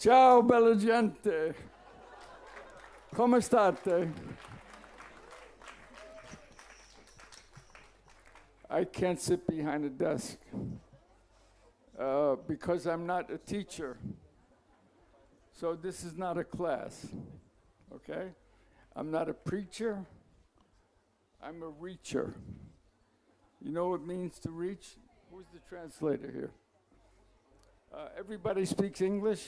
Ciao, bella gente. Come state? I can't sit behind a desk because I'm not a teacher. So this is not a class, okay? I'm not a preacher. I'm a reacher. You know what it means to reach? Who's the translator here? Everybody speaks English?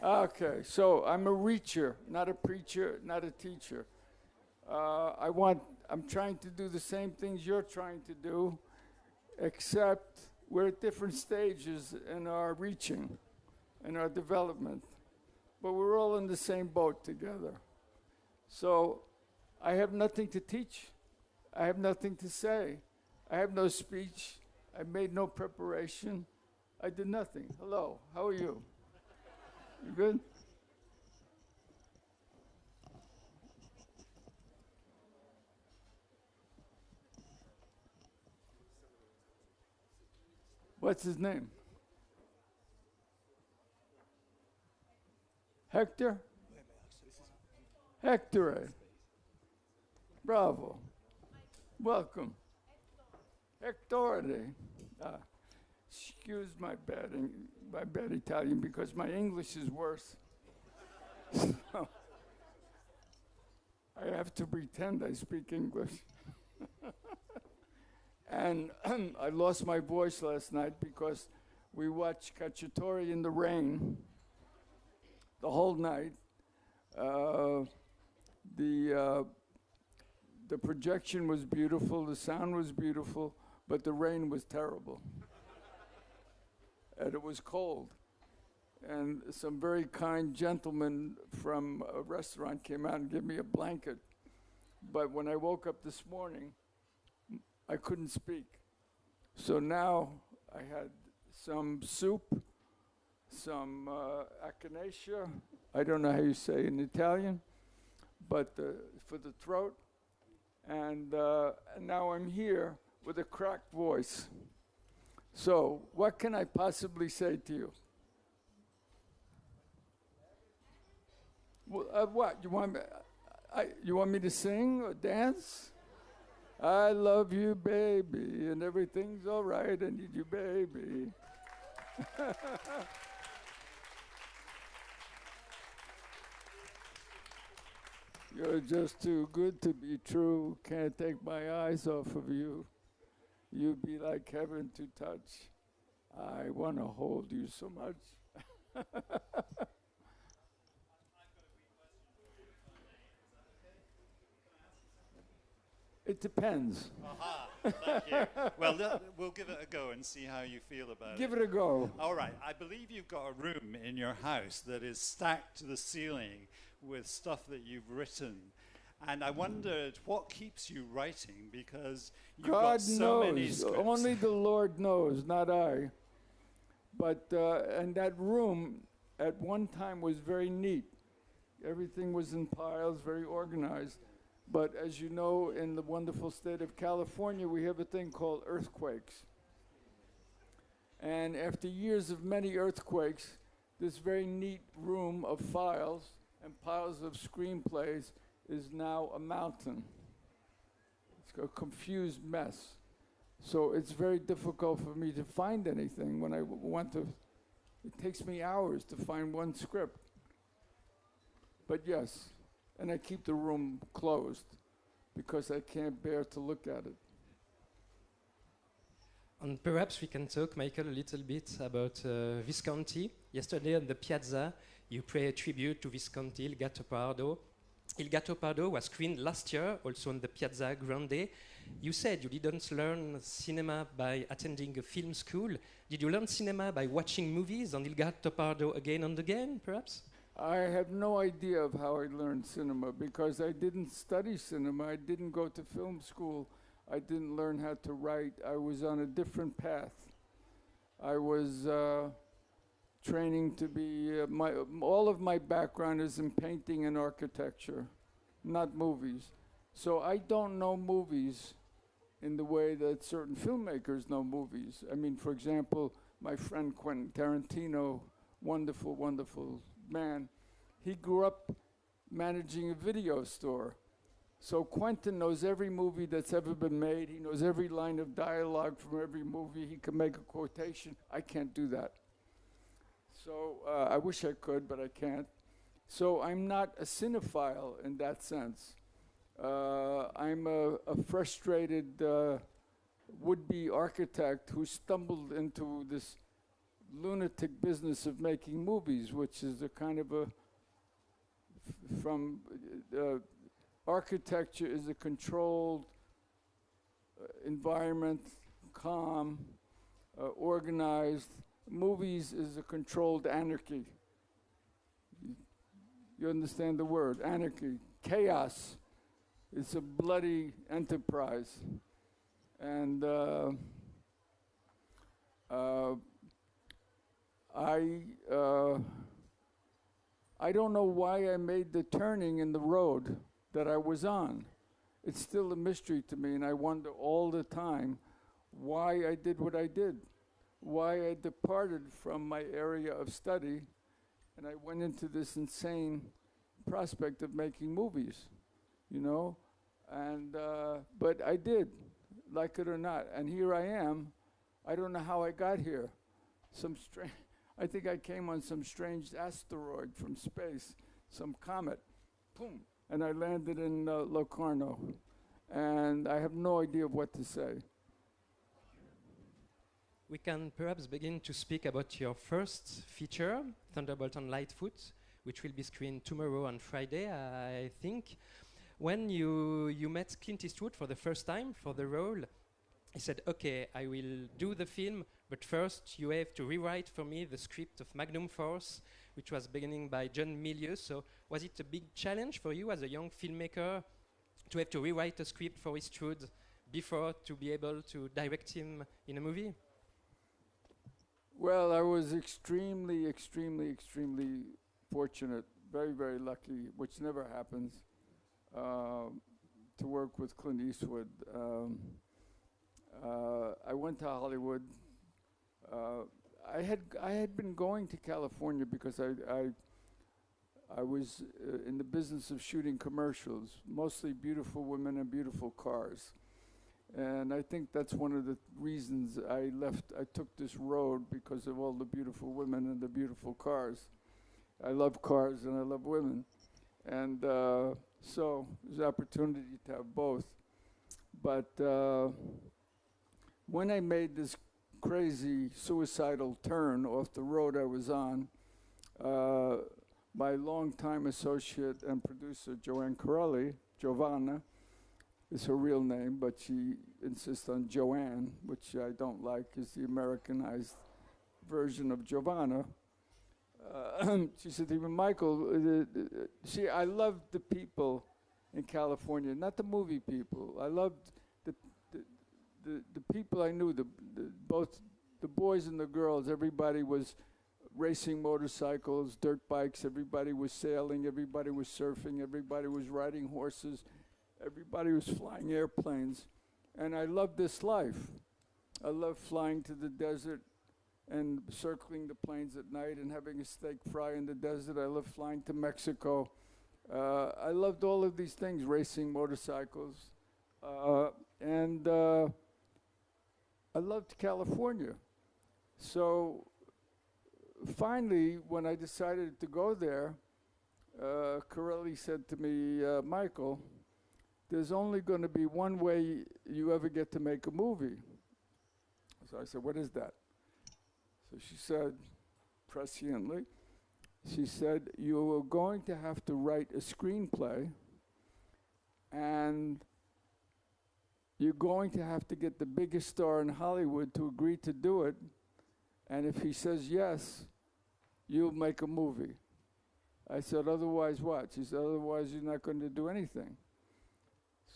Okay, so I'm a reacher, not a preacher, not a teacher. I'm trying to do the same things you're trying to do, except we're at different stages in our reaching, in our development. But we're all in the same boat together. So I have nothing to teach. I have nothing to say. I have no speech. I made no preparation. I did nothing. Hello, how are you? You good? What's his name? Hector? Hector. Bravo. Welcome. Hector. Excuse my bad Italian because my English is worse. So I have to pretend I speak English. And I lost my voice last night because we watched Cacciatore in the rain the whole night. The projection was beautiful, the sound was beautiful, but the rain was terrible. And it was cold. And some very kind gentlemen from a restaurant came out and gave me a blanket. But when I woke up this morning, I couldn't speak. So now I had some soup, some echinacea, I don't know how you say in Italian, but for the throat. And now I'm here with a cracked voice. So what can I possibly say to you? Well, what? You want me to sing or dance? I love you, baby, and everything's all right. I need you, baby. You're just too good to be true. Can't take my eyes off of you. You be like heaven to touch. I want to hold you so much. It depends. Aha, thank you. Well, we'll give it a go and see how you feel about it. Give it a go. All right, I believe you've got a room in your house that is stacked to the ceiling with stuff that you've written. And I wondered what keeps you writing, because you've got so many scripts. Only the Lord knows, not I. But, and that room at one time was very neat. Everything was in piles, very organized. But as you know, in the wonderful state of California, we have a thing called earthquakes. And after years of many earthquakes, this very neat room of files and piles of screenplays is now a mountain. It's a confused mess. So it's very difficult for me to find anything when I want to. It takes me hours to find one script. But yes. And I keep the room closed because I can't bear to look at it. And perhaps we can talk, Michael, a little bit about Visconti. Yesterday on the piazza, you pay a tribute to Visconti, Il Gattopardo. Il Gattopardo was screened last year, also on the Piazza Grande. You said you didn't learn cinema by attending a film school. Did you learn cinema by watching movies on Il Gattopardo again and again, perhaps? I have no idea of how I learned cinema because I didn't study cinema. I didn't go to film school. I didn't learn how to write. I was on a different path. I was training to be, all of my background is in painting and architecture, not movies. So I don't know movies in the way that certain filmmakers know movies. I mean, for example, my friend Quentin Tarantino wonderful, wonderful man. He grew up managing a video store. So Quentin knows every movie that's ever been made. He knows every line of dialogue from every movie. He can make a quotation. I can't do that. So I wish I could, but I can't. So I'm not a cinephile in that sense. I'm a frustrated would-be architect who stumbled into this lunatic business of making movies, which is a kind of a from architecture is a controlled environment, calm, organized. Movies is a controlled anarchy. You understand the word, anarchy. Chaos. It's a bloody enterprise. And I don't know why I made the turning in the road that I was on. It's still a mystery to me, and I wonder all the time why I did what I did, why I departed from my area of study, and I went into this insane prospect of making movies, you know? And, but I did, like it or not, and here I am. I don't know how I got here. I think I came on some strange asteroid from space, some comet, boom, and I landed in Locarno, and I have no idea what to say. We can perhaps begin to speak about your first feature, Thunderbolt on Lightfoot, which will be screened tomorrow on Friday, I think. When you met Clint Eastwood for the first time for the role, he said, okay, I will do the film, but first you have to rewrite for me the script of Magnum Force, which was beginning by John Milius. So was it a big challenge for you as a young filmmaker to have to rewrite a script for Eastwood before to be able to direct him in a movie? Well, I was extremely, extremely, extremely fortunate, very, very lucky, which never happens, to work with Clint Eastwood. I went to Hollywood. I had been going to California because I was in the business of shooting commercials, mostly beautiful women and beautiful cars. And I think that's one of the reasons I left. I took this road because of all the beautiful women and the beautiful cars. I love cars and I love women. And so there's an opportunity to have both. But when I made this crazy suicidal turn off the road I was on, my longtime associate and producer, Joanne Corelli, Giovanna, is her real name, but she insists on Joanne, which I don't like, is the Americanized version of Giovanna. She said to me, Michael, I loved the people in California, not the movie people. I loved the people I knew, both the boys and the girls. Everybody was racing motorcycles, dirt bikes, everybody was sailing, everybody was surfing, everybody was riding horses, everybody was flying airplanes. And I loved this life. I loved flying to the desert and circling the plains at night and having a steak fry in the desert. I loved flying to Mexico. I loved all of these things, racing motorcycles. And I loved California. So finally, when I decided to go there, Corelli said to me, Michael, there's only going to be one way you ever get to make a movie. So I said, what is that? So she said, presciently, she said, you are going to have to write a screenplay, and you're going to have to get the biggest star in Hollywood to agree to do it, and if he says yes, you'll make a movie. I said, otherwise what? She said, otherwise you're not going to do anything.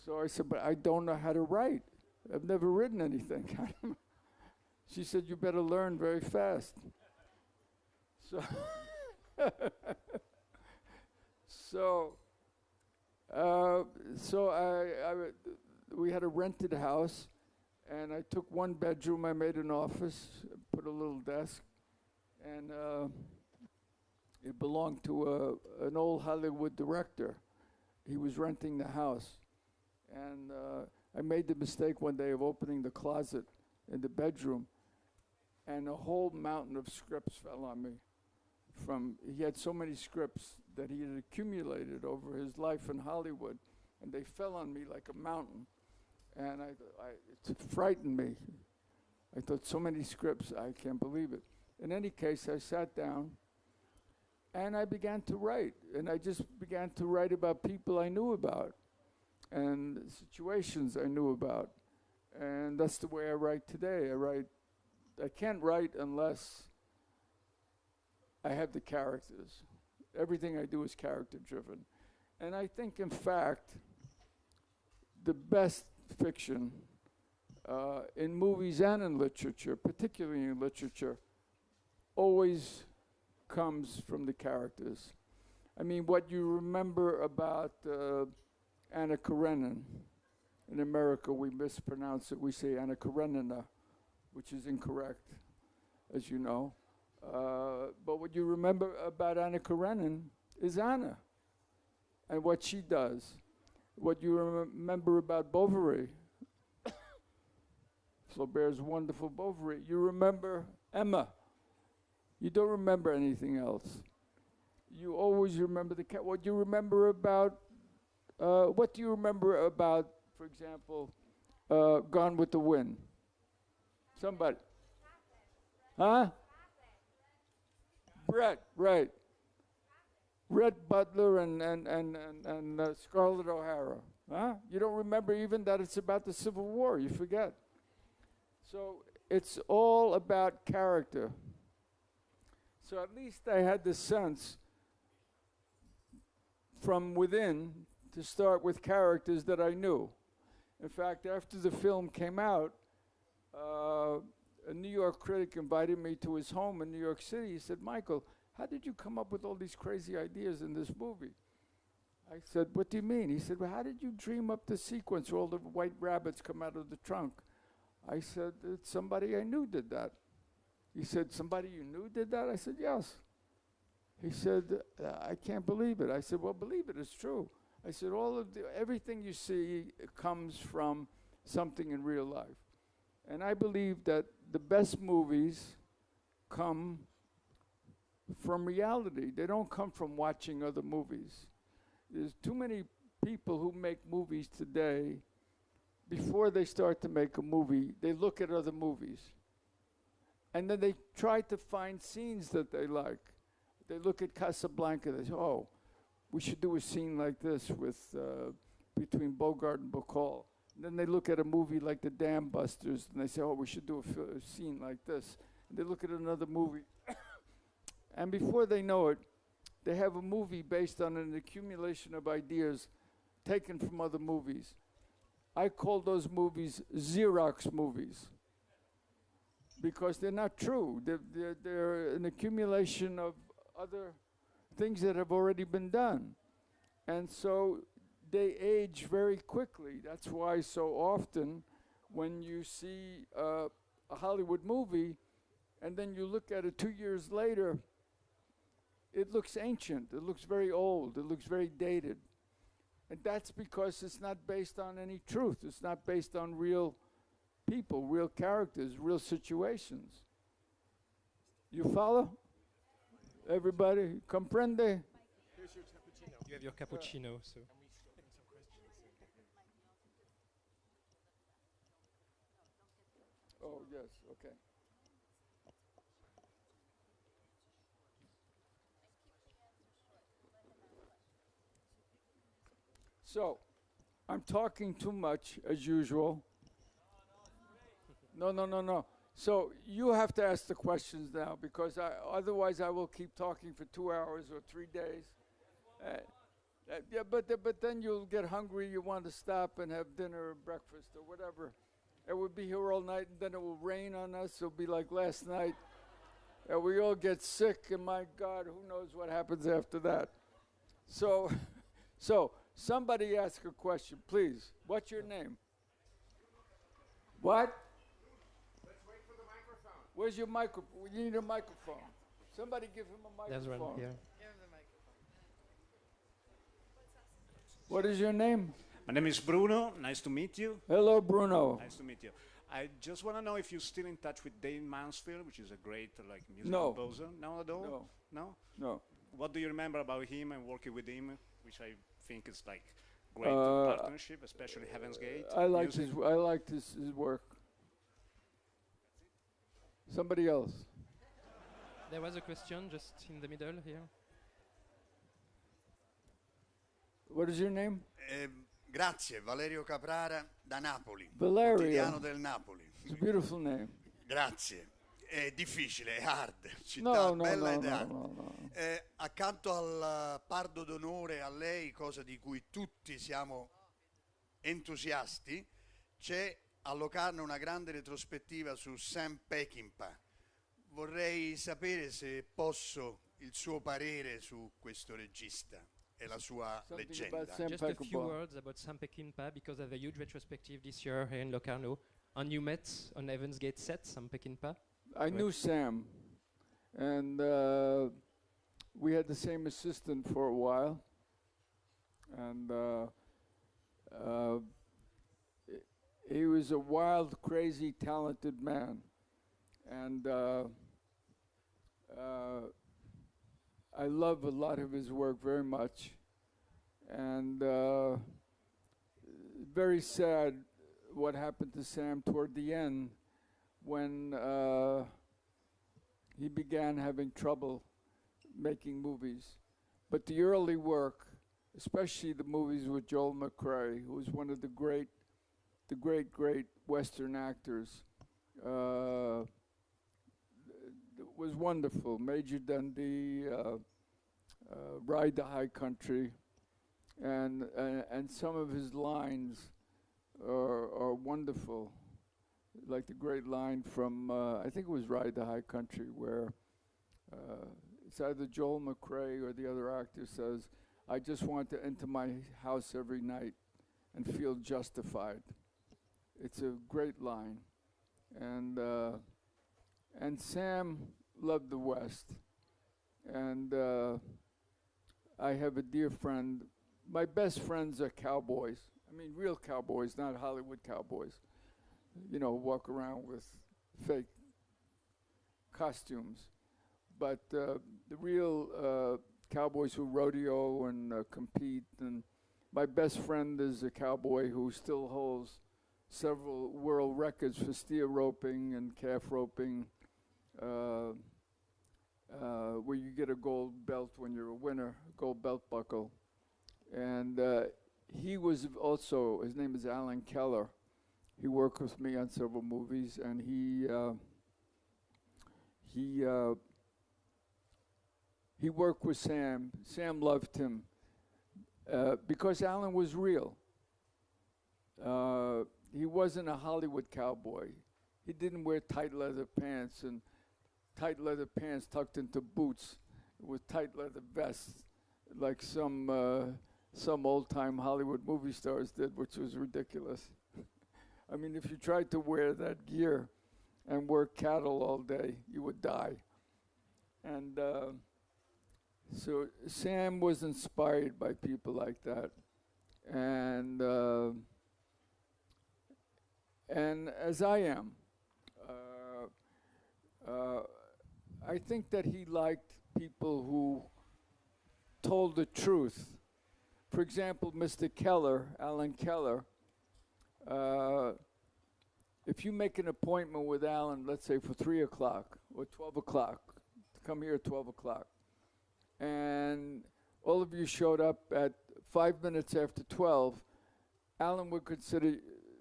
So I said, but I don't know how to write. I've never written anything. She said, you better learn very fast. So, we had a rented house, and I took one bedroom, I made an office, put a little desk, and It belonged to an old Hollywood director. He was renting the house. And I made the mistake one day of opening the closet in the bedroom, and a whole mountain of scripts fell on me. He had so many scripts that he had accumulated over his life in Hollywood, and they fell on me like a mountain. And it frightened me. I thought, so many scripts, I can't believe it. In any case, I sat down, and I began to write. And I just began to write about people I knew about, and situations I knew about. And that's the way I write today. I can't write unless I have the characters. Everything I do is character-driven. And I think, in fact, the best fiction in movies and in literature, particularly in literature, always comes from the characters. I mean, what you remember about Anna Karenina. In America, we mispronounce it. We say Anna Karenina, which is incorrect, as you know. But what you remember about Anna Karenina is Anna and what she does. What you remember about Bovary, Flaubert's wonderful Bovary. You remember Emma. You don't remember anything else. You always remember the cat. What you remember about, what do you remember about, for example, Gone with the Wind? Somebody. Huh? Brett, right. Rhett Butler and Scarlett O'Hara. Huh? You don't remember even that it's about the Civil War. You forget. So it's all about character. So at least I had the sense from within to start with characters that I knew. In fact, after the film came out, a New York critic invited me to his home in New York City. He said, "Michael, how did you come up with all these crazy ideas in this movie?" I said, "What do you mean?" He said, "Well, how did you dream up the sequence where all the white rabbits come out of the trunk?" I said, "It's somebody I knew did that." He said, "Somebody you knew did that?" I said, "Yes." He said, "I can't believe it." I said, "Well, believe it, it's true." I said, everything you see comes from something in real life. And I believe that the best movies come from reality. They don't come from watching other movies. There's too many people who make movies today. Before they start to make a movie, they look at other movies. And then they try to find scenes that they like. They look at Casablanca, they say, "Oh, we should do a scene like this with between Bogart and Bacall." And then they look at a movie like The Dam Busters, and they say, "Oh, we should do a scene like this." And they look at another movie. And before they know it, they have a movie based on an accumulation of ideas taken from other movies. I call those movies Xerox movies because they're not true. They're an accumulation of other things that have already been done. And so they age very quickly. That's why so often when you see a Hollywood movie and then you look at it 2 years later, it looks ancient, it looks very old, it looks very dated. And that's because it's not based on any truth. It's not based on real people, real characters, real situations. You follow? Everybody, comprende? Here's your cappuccino. You have your cappuccino, so. Oh, yes, okay. So, I'm talking too much, as usual. No. So you have to ask the questions now, because otherwise I will keep talking for 2 hours or 3 days. Yeah, but then you'll get hungry, you want to stop and have dinner or breakfast or whatever. And we'll be here all night, and then it will rain on us. It'll be like last night. And we all get sick, and my God, who knows what happens after that. So somebody ask a question, please. What's your name? What? Let's wait for the microphone. Where's your microphone? You need a microphone. Somebody give him a There's microphone. one here. What is your name? My name is Bruno. Nice to meet you. Hello, Bruno. Nice to meet you. I just want to know if you're still in touch with Dave Mansfield, which is a great music No. composer. No, at all? No. No? No. What do you remember about him and working with him, which I think is like great partnership, especially Heaven's Gate? I liked music? his work. Somebody else. There was a question just in the middle here. What is your name? Grazie, Valerio Caprara da Napoli, Valerio. quotidiano del Napoli. It's a beautiful name. Grazie. È difficile, è hard, città No, no, bella no, ed no, hard. no, no. Accanto al Pardo d'Onore a lei, cosa di cui tutti siamo entusiasti, c'è a Locarno una grande retrospettiva su Sam Peckinpah. Vorrei sapere se posso il suo parere su questo regista e la sua Something leggenda. about Sam Just a few Peckinpah. words about Sam Peckinpah because of the huge retrospective this year here in Locarno. And you met on Heaven's Gate set Sam Peckinpah. I knew Sam, and we had the same assistant for a while, and he was a wild, crazy, talented man, and I love a lot of his work very much, and very sad what happened to Sam toward the end when he began having trouble making movies. But the early work, especially the movies with Joel McCrea, who was one of the great Western actors, was wonderful. Major Dundee, Ride the High Country, and some of his lines are wonderful. Like the great line from, I think it was Ride the High Country, where it's either Joel McCrea or the other actor says, I just want to enter my house every night and feel justified. It's a great line. And Sam loved the West. And I have a dear friend. My best friends are cowboys. I mean, real cowboys, not Hollywood cowboys. You know, walk around with fake costumes. But the real cowboys who rodeo and compete. And my best friend is a cowboy who still holds several world records for steer roping and calf roping, where you get a gold belt when you're a winner, gold belt buckle. And he was also, his name is Alan Keller. He worked with me on several movies, and he worked with Sam. Sam loved him because Alan was real. He wasn't a Hollywood cowboy. He didn't wear tight leather pants and tight leather pants tucked into boots with tight leather vests like some old-time Hollywood movie stars did, which was ridiculous. I mean, if you tried to wear that gear and work cattle all day, you would die. And so Sam was inspired by people like that. And as I am, I think that he liked people who told the truth. For example, Mr. Keller, Alan Keller, if you make an appointment with Alan, let's say for 3 o'clock or 12 o'clock, to come here at 12 o'clock, and all of you showed up at 5 minutes after 12, Alan would consider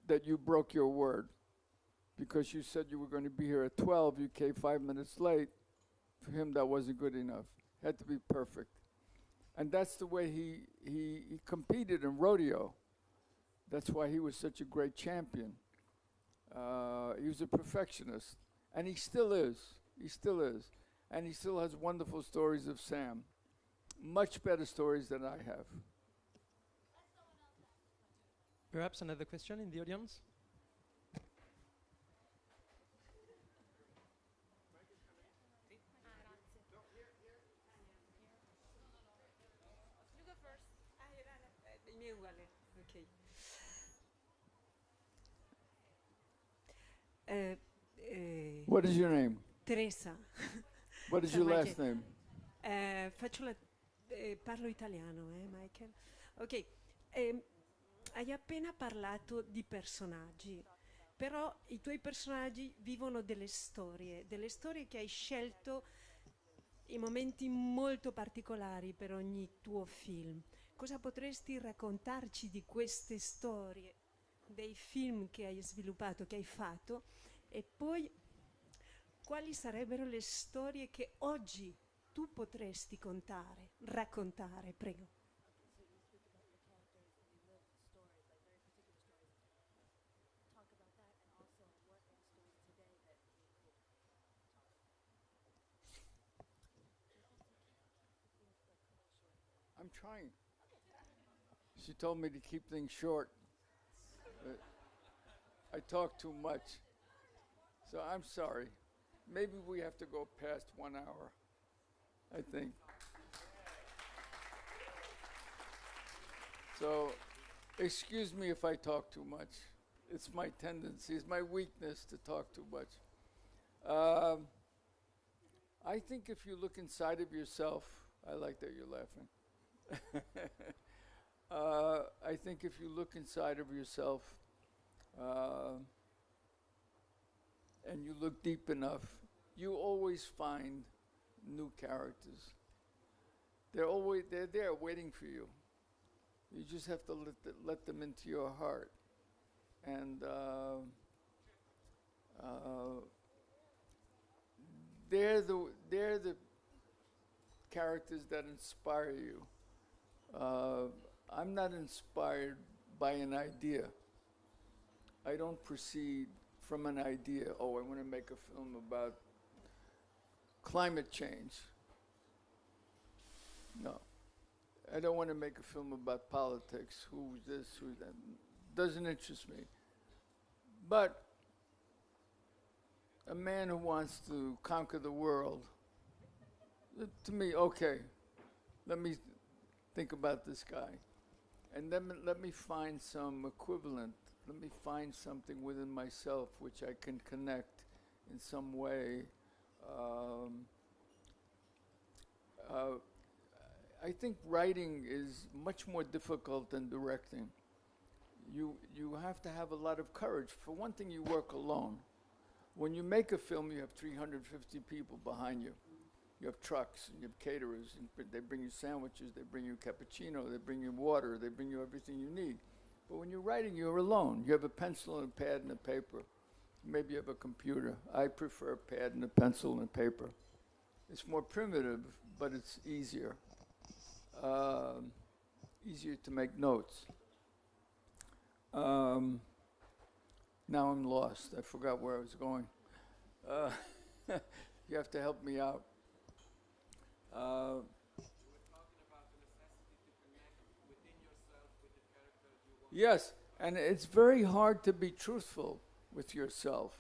that you broke your word because you said you were going to be here at 12, you came 5 minutes late. For him, that wasn't good enough. It had to be perfect. And that's the way he competed in rodeo. That's why he was such a great champion. He was a perfectionist, and he still is. He still is. And he still has wonderful stories of Sam. Much better stories than I have. Perhaps another question in the audience? What is your name? Teresa. What is Ciao, your Michael. last name? Parlo italiano, Michael? Ok, hai appena parlato di personaggi, però i tuoi personaggi vivono delle storie che hai scelto in momenti molto particolari per ogni tuo film. Cosa potresti raccontarci di queste storie, dei film che hai sviluppato, che hai fatto, e poi quali sarebbero le storie che oggi tu potresti raccontare, prego. I'm trying. She told me to keep things short. I talk too much. So I'm sorry. Maybe we have to go past 1 hour, I think. So excuse me if I talk too much. It's my tendency, it's my weakness to talk too much. I think if you look inside of yourself, I like that you're laughing. I think if you look inside of yourself and you look deep enough, you always find new characters. They're there waiting for you. You just have to let them into your heart. And they're the characters that inspire you. I'm not inspired by an idea. I don't proceed from an idea. Oh, I want to make a film about climate change. No. I don't want to make a film about politics. Who's this, who's that. Doesn't interest me. But a man who wants to conquer the world, to me, okay, let me think about this guy. And then let me find some equivalent. Let me find something within myself which I can connect in some way. I think writing is much more difficult than directing. You have to have a lot of courage. For one thing, you work alone. When you make a film, you have 350 people behind you. You have trucks, and you have caterers, and they bring you sandwiches, they bring you cappuccino, they bring you water, they bring you everything you need. But when you're writing, you're alone. You have a pencil and a pad and a paper. Maybe you have a computer. I prefer a pad and a pencil and a paper. It's more primitive, but it's easier. Easier to make notes. Now I'm lost. I forgot where I was going. You have to help me out. Yes, and it's very hard to be truthful with yourself.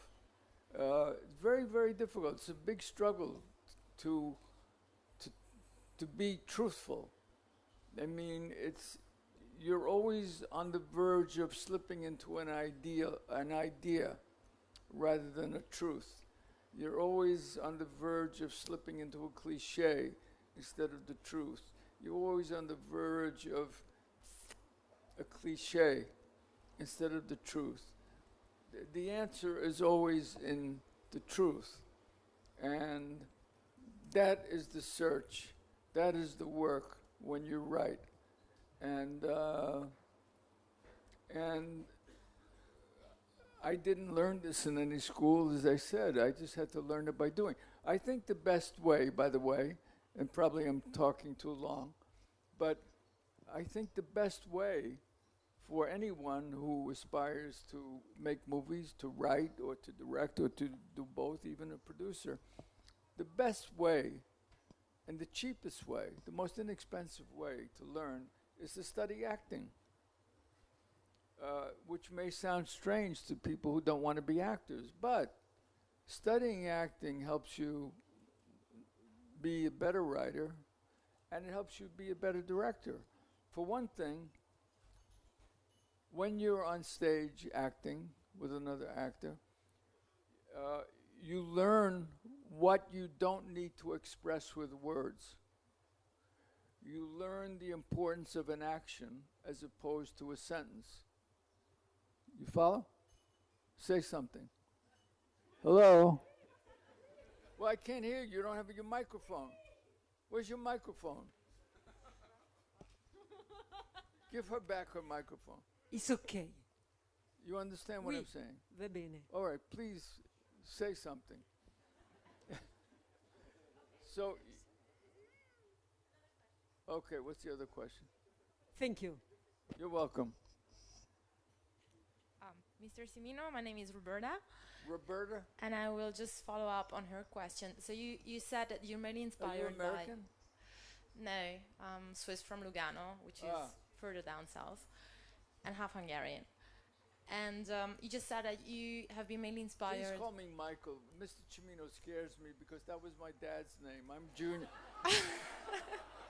It's very, very difficult. It's a big struggle to be truthful. I mean, you're always on the verge of slipping into an idea rather than a truth. You're always on the verge of slipping into a cliche instead of the truth. You're always on the verge of a cliche instead of the truth. The answer is always in the truth. And that is the search. That is the work when you write. And I didn't learn this in any school, as I said. I just had to learn it by doing. I think the best way, by the way, and probably I'm talking too long, but I think the best way for anyone who aspires to make movies, to write or to direct or to do both, even a producer, the best way and the cheapest way, the most inexpensive way to learn is to study acting, which may sound strange to people who don't want to be actors, but studying acting helps you be a better writer, and it helps you be a better director. For one thing, when you're on stage acting with another actor, you learn what you don't need to express with words. You learn the importance of an action as opposed to a sentence. You follow? Say something. Hello? Well, I can't hear you. You don't have your microphone. Where's your microphone? Give her back her microphone. It's okay. You understand what Oui. I'm saying? Va bene. All right, please say something. So, okay, what's the other question? Thank you. You're welcome. Mr. Cimino, my name is Roberta, Roberta, and I will just follow up on her question. So you said that you're mainly are you inspired American? by... No, Swiss from Lugano, which is further down south, and half Hungarian. And you just said that you have been mainly inspired... Please call me Michael. Mr. Cimino scares me because that was my dad's name. I'm Junior.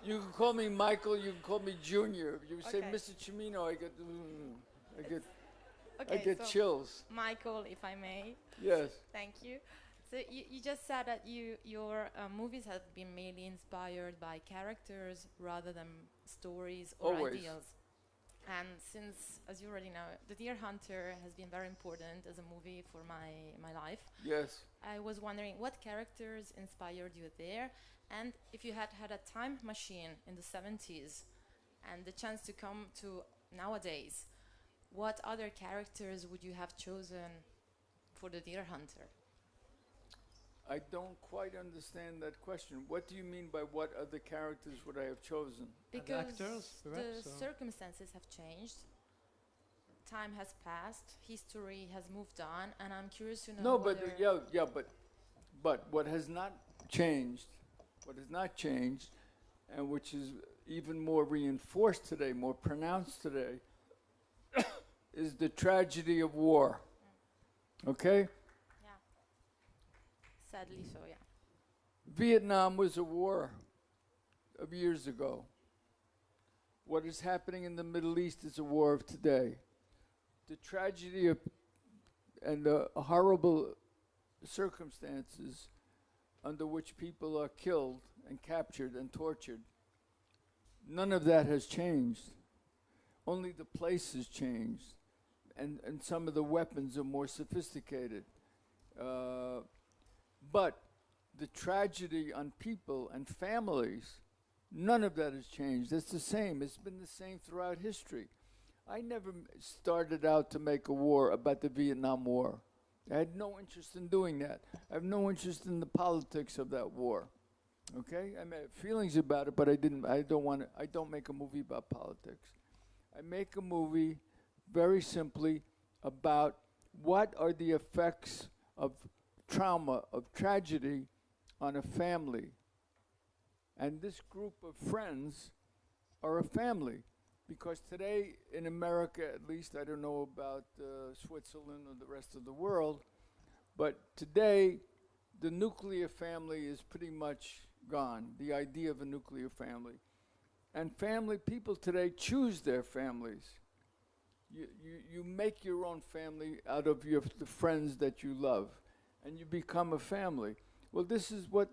You can call me Michael, you can call me Junior. If you say Okay. Mr. Cimino, I Okay, get so chills. Michael, if I may. Yes. Thank you. So you just said that your movies have been mainly inspired by characters rather than stories or Always. ideals. And since, as you already know, The Deer Hunter has been very important as a movie for my life, Yes. I was wondering what characters inspired you there, and if you had had a time machine in the 70s and the chance to come to nowadays, what other characters would you have chosen for The Deer Hunter? I don't quite understand that question. What do you mean by what other characters would I have chosen? Because actors, perhaps, the or- circumstances have changed, time has passed, history has moved on, and I'm curious to know No, but whether but what has not changed, and which is even more reinforced today, more pronounced today, is the tragedy of war. Okay? yeah, sadly so, yeah. Vietnam was a war of years ago. What is happening in the Middle East is a war of today. The tragedy of and the horrible circumstances under which people are killed and captured and tortured, none of that has changed. Only the place has changed, and some of the weapons are more sophisticated. But the tragedy on people and families, none of that has changed. It's the same. It's been the same throughout history. I never started out to make a war about the Vietnam War. I had no interest in doing that. I have no interest in the politics of that war. Okay? I have feelings about it, but I don't make a movie about politics. I make a movie very simply about what are the effects of trauma, of tragedy on a family. And this group of friends are a family. Because today in America, at least, I don't know about Switzerland or the rest of the world, but today the nuclear family is pretty much gone, the idea of a nuclear family. And people today choose their families. You make your own family out of the friends that you love, and you become a family. Well, this is what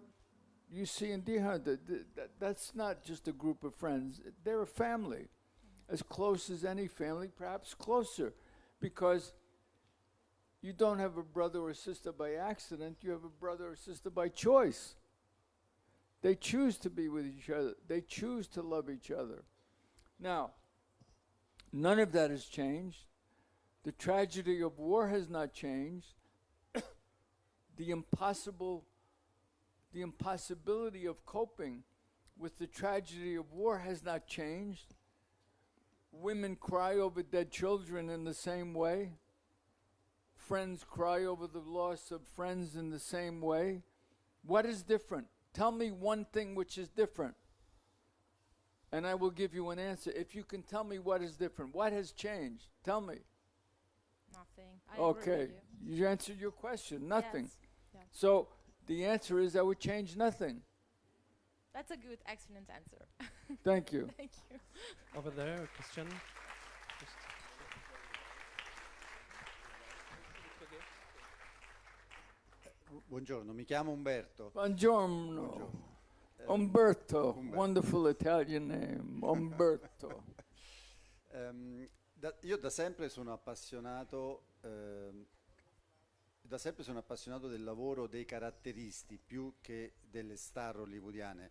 you see in Deer Hunter. That's not just a group of friends. They're a family. As close as any family, perhaps closer, because you don't have a brother or sister by accident, you have a brother or sister by choice. They choose to be with each other. They choose to love each other. Now, none of that has changed. The tragedy of war has not changed. The impossibility of coping with the tragedy of war has not changed. Women cry over dead children in the same way. Friends cry over the loss of friends in the same way. What is different? Tell me one thing which is different, and I will give you an answer. If you can tell me what is different, what has changed? Tell me. Nothing. I agree Okay, with you. you answered your question. Nothing. Yes. Yeah. So the answer is I would change nothing. That's a good, excellent answer. Thank you. Thank you. Over there, a question. Buongiorno, mi chiamo Umberto. Buongiorno. Umberto, Umberto. wonderful Italian name. Umberto. Io da sempre sono appassionato del lavoro dei caratteristi più che delle star hollywoodiane.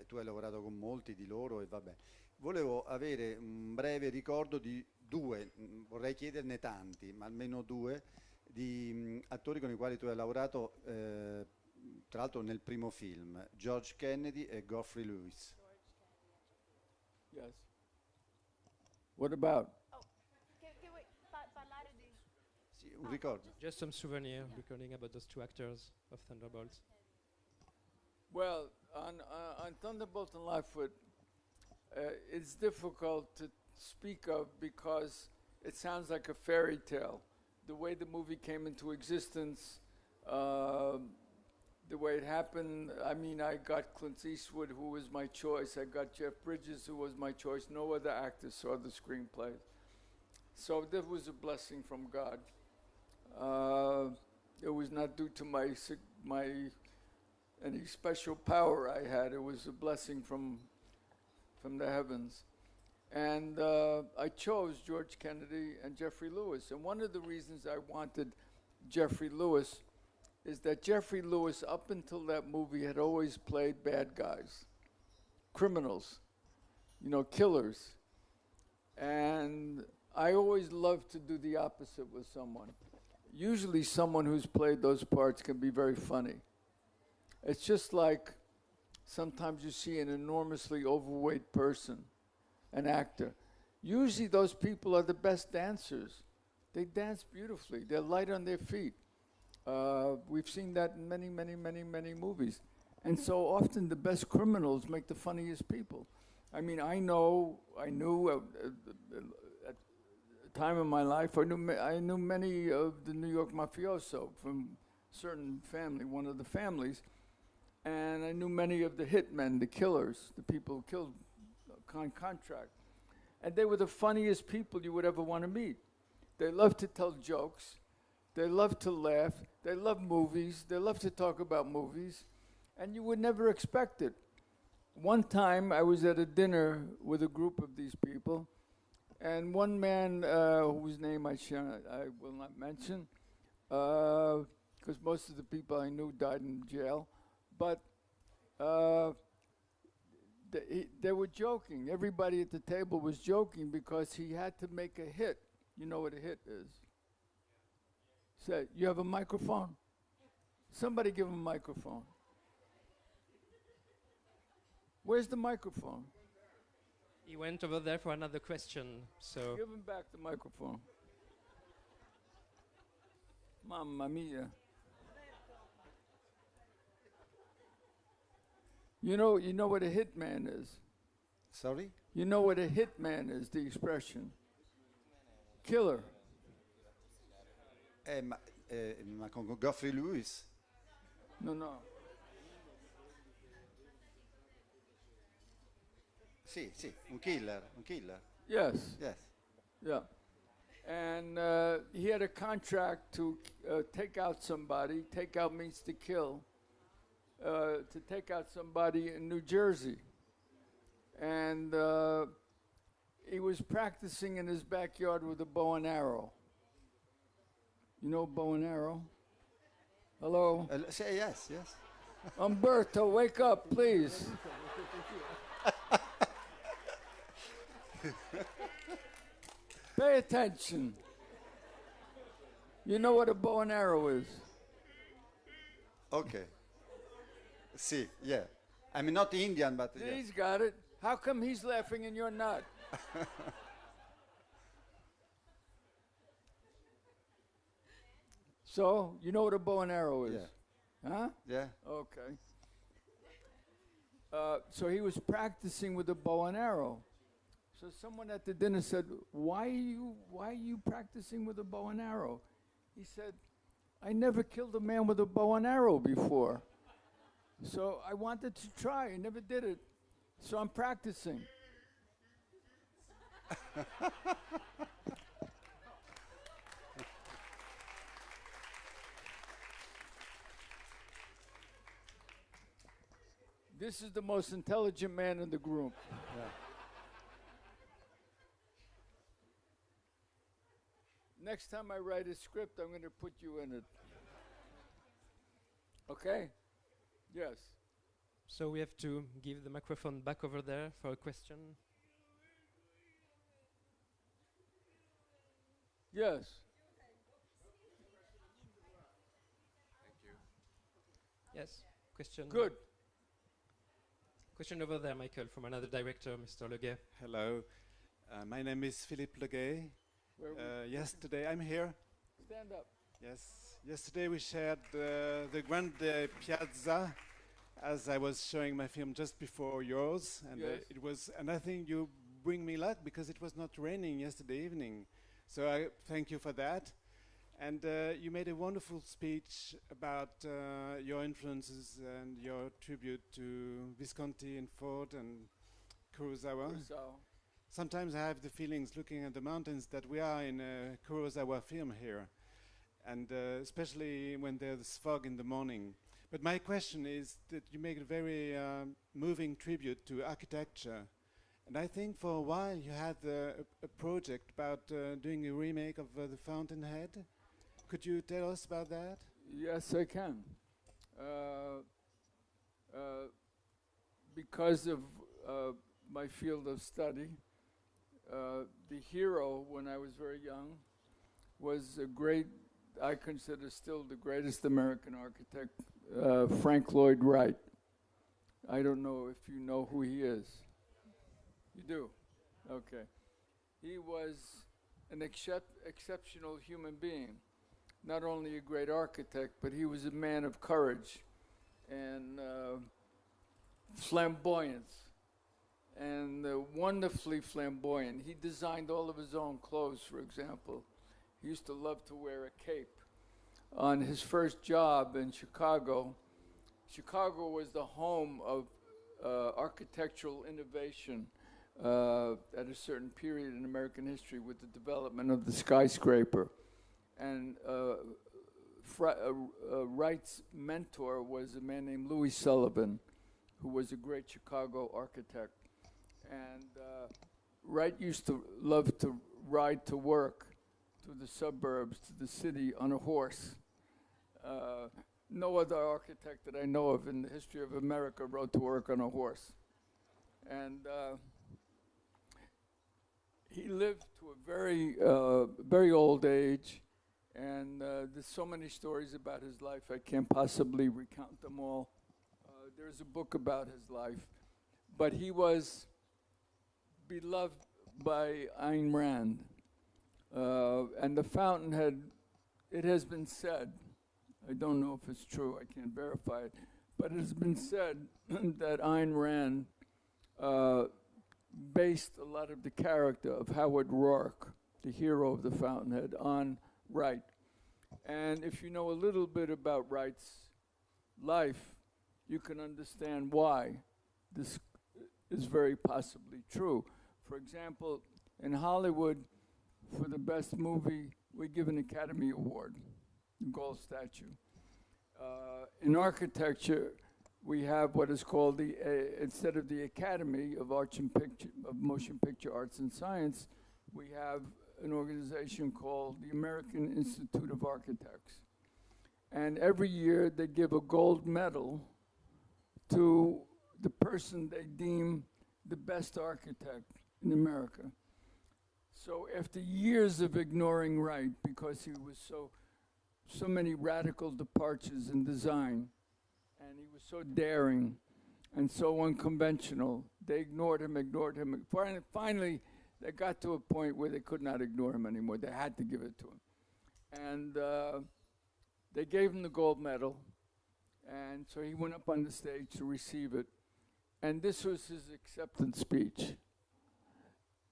Tu hai lavorato con molti di loro e vabbè. Volevo avere un breve ricordo di due, vorrei chiederne tanti, ma almeno due, di attori con i quali tu hai lavorato, tra l'altro nel primo film, George Kennedy e Geoffrey Lewis. Yes. What about? Sì, un ricordo. Just some souvenir recording about those two actors of Thunderbolts. Well, on Thunderbolt and Lightfoot, it's difficult to speak of because it sounds like a fairy tale. The way the movie came into existence, the way it happened. I mean, I got Clint Eastwood, who was my choice. I got Jeff Bridges, who was my choice. No other actors saw the screenplay. So that was a blessing from God. It was not due to any special power I had. It was a blessing from the heavens. And I chose George Kennedy and Jeffrey Lewis. And one of the reasons I wanted Jeffrey Lewis is that Jeffrey Lewis, up until that movie, had always played bad guys, criminals, killers. And I always loved to do the opposite with someone. Usually someone who's played those parts can be very funny. It's just like sometimes you see an enormously overweight person, an actor. Usually those people are the best dancers. They dance beautifully. They're light on their feet. We've seen that in many, many, many, many movies. And so often the best criminals make the funniest people. I mean, I knew at a time in my life, I knew many of the New York mafioso from a certain family, one of the families. And I knew many of the hitmen, the killers, the people who killed on contract. And they were the funniest people you would ever want to meet. They loved to tell jokes. They loved to laugh. They loved movies. They loved to talk about movies. And you would never expect it. One time I was at a dinner with a group of these people, and one man whose name I will not mention, because most of the people I knew died in jail, but they were joking. Everybody at the table was joking because he had to make a hit. You know what a hit is? Say, you have a microphone? Somebody give him a microphone. Where's the microphone? He went over there for another question, so... Give him back the microphone. Mamma mia. You know what a hitman is? Sorry? You know what a hitman is, the expression? Killer. Ma con Geoffrey Lewis? No. Sì, un killer. Yes. Yes. Yeah. And he had a contract to take out somebody. Take out means to kill. To take out somebody in New Jersey. And he was practicing in his backyard with a bow and arrow. You know bow and arrow? Hello? Say yes. Umberto, wake up, please. Pay attention. You know what a bow and arrow is? Okay. Sì, yeah. I'm not Indian, but... Yeah. He's got it. How come he's laughing and you're not? So, you know what a bow and arrow is? Yeah. Huh? Yeah. Okay. So he was practicing with a bow and arrow. So someone at the dinner said, why are you practicing with a bow and arrow? He said, I never killed a man with a bow and arrow before. So I wanted to try. I never did it. So I'm practicing. This is the most intelligent man in the group. Next time I write a script, I'm going to put you in it. Okay? Yes. So we have to give the microphone back over there for a question. Yes. Yes. Question. Good. Question over there, Michael, from another director, Mr. Leguet. Hello, my name is Philippe Leguet. Yesterday, I'm here. Stand up. Yes, yesterday we shared the Grande Piazza as I was showing my film just before yours, and Yes. it was. And I think you bring me luck because it was not raining yesterday evening, so I thank you for that. And you made a wonderful speech about your influences and your tribute to Visconti and Ford and Kurosawa. Sometimes I have the feelings looking at the mountains that we are in a Kurosawa film here, and especially when there's fog in the morning. But my question is that you make a very moving tribute to architecture. And I think for a while you had a project about doing a remake of The Fountainhead. Could you tell us about that? Yes, I can. Because of my field of study, the hero, when I was very young, was a great, I consider still the greatest American architect, Frank Lloyd Wright. I don't know if you know who he is. You do? Okay. He was an exceptional human being. Not only a great architect, but he was a man of courage and flamboyance, and wonderfully flamboyant. He designed all of his own clothes, for example. He used to love to wear a cape. On his first job in Chicago, Chicago was the home of architectural innovation at a certain period in American history with the development of the skyscraper. And Wright's mentor was a man named Louis Sullivan, who was a great Chicago architect. And Wright used to love to ride to work, to the suburbs, to the city on a horse. No other architect that I know of in the history of America rode to work on a horse. And he lived to a very, very old age. And there's so many stories about his life, I can't possibly recount them all. There's a book about his life. But he was beloved by Ayn Rand. And the Fountainhead, it has been said, I don't know if it's true, I can't verify it, but it has been said that Ayn Rand based a lot of the character of Howard Rourke, the hero of the Fountainhead, on Wright. And if you know a little bit about Wright's life, you can understand why this is very possibly true. For example, in Hollywood, for the best movie, we give an Academy Award, the gold statue. In architecture, we have what is called the, instead of the Academy of Motion Picture Arts and Science, we have an organization called the American Institute of Architects. And every year they give a gold medal to the person they deem the best architect in America. So after years of ignoring Wright, because he was so many radical departures in design, and he was so daring and so unconventional, they ignored him. Finally, they got to a point where they could not ignore him anymore. They had to give it to him. And they gave him the gold medal, and so he went up on the stage to receive it. And this was his acceptance speech.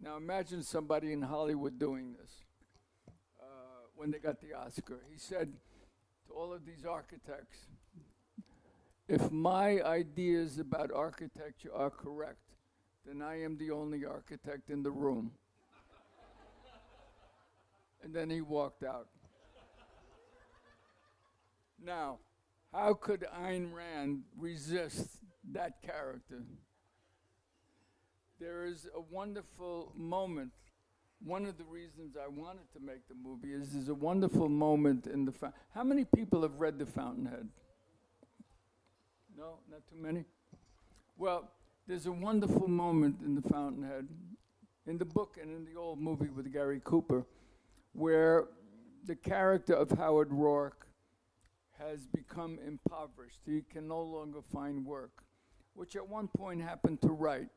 Now imagine somebody in Hollywood doing this when they got the Oscar. He said to all of these architects, if my ideas about architecture are correct, then I am the only architect in the room. And then he walked out. Now, how could Ayn Rand resist that character. There is a wonderful moment. One of the reasons I wanted to make the movie is there's a wonderful moment in the how many people have read The Fountainhead? No, not too many? Well, there's a wonderful moment in The Fountainhead, in the book and in the old movie with Gary Cooper, where the character of Howard Rourke has become impoverished. He can no longer find work, which at one point happened to Wright.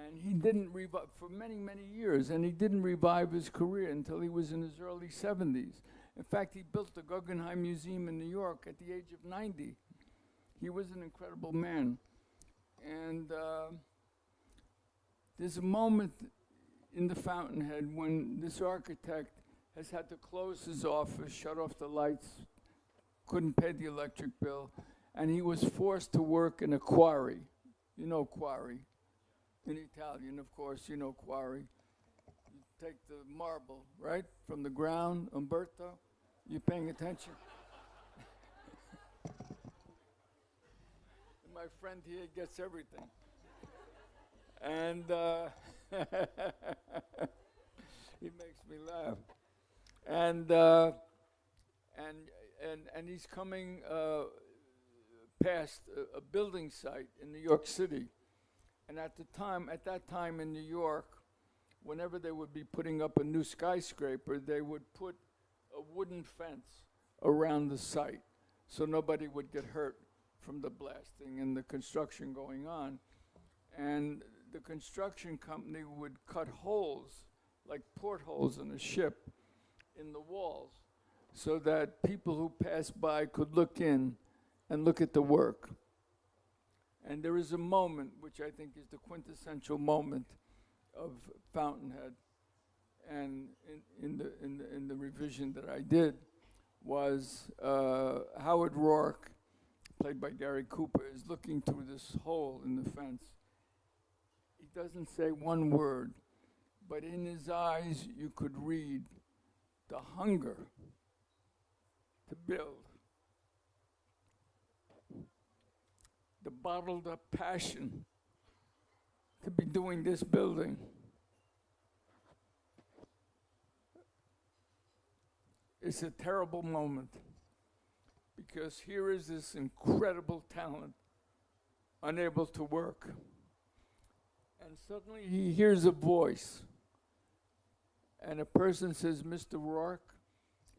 And he didn't revive for many, many years, and he didn't revive his career until he was in his early 70s. In fact, he built the Guggenheim Museum in New York at the age of 90. He was an incredible man. And there's a moment in The Fountainhead when this architect has had to close his office, shut off the lights, couldn't pay the electric bill, and he was forced to work in a quarry. You know quarry. In Italian, of course, you know quarry. You take the marble, right, from the ground. Umberto, you paying attention? My friend here gets everything. And he makes me laugh. And he's coming past a building site in New York City. And at that time in New York, whenever they would be putting up a new skyscraper, they would put a wooden fence around the site so nobody would get hurt from the blasting and the construction going on. And the construction company would cut holes, like portholes in a ship, in the walls so that people who passed by could look in and look at the work. And there is a moment, which I think is the quintessential moment of Fountainhead, and in the revision that I did, was Howard Rourke, played by Gary Cooper, is looking through this hole in the fence. He doesn't say one word, but in his eyes you could read the hunger to build, the bottled up passion to be doing this building. It's a terrible moment because here is this incredible talent unable to work. And suddenly he hears a voice and a person says, "Mr. Rourke,"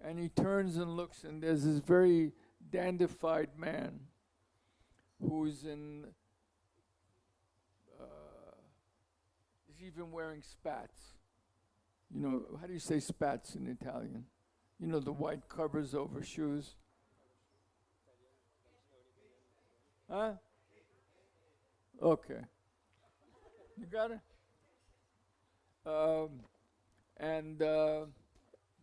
and he turns and looks, and there's this very dandified man who's in, he's even wearing spats. You know, how do you say spats in Italian? You know, the white covers over shoes. Huh? Okay. You got it? And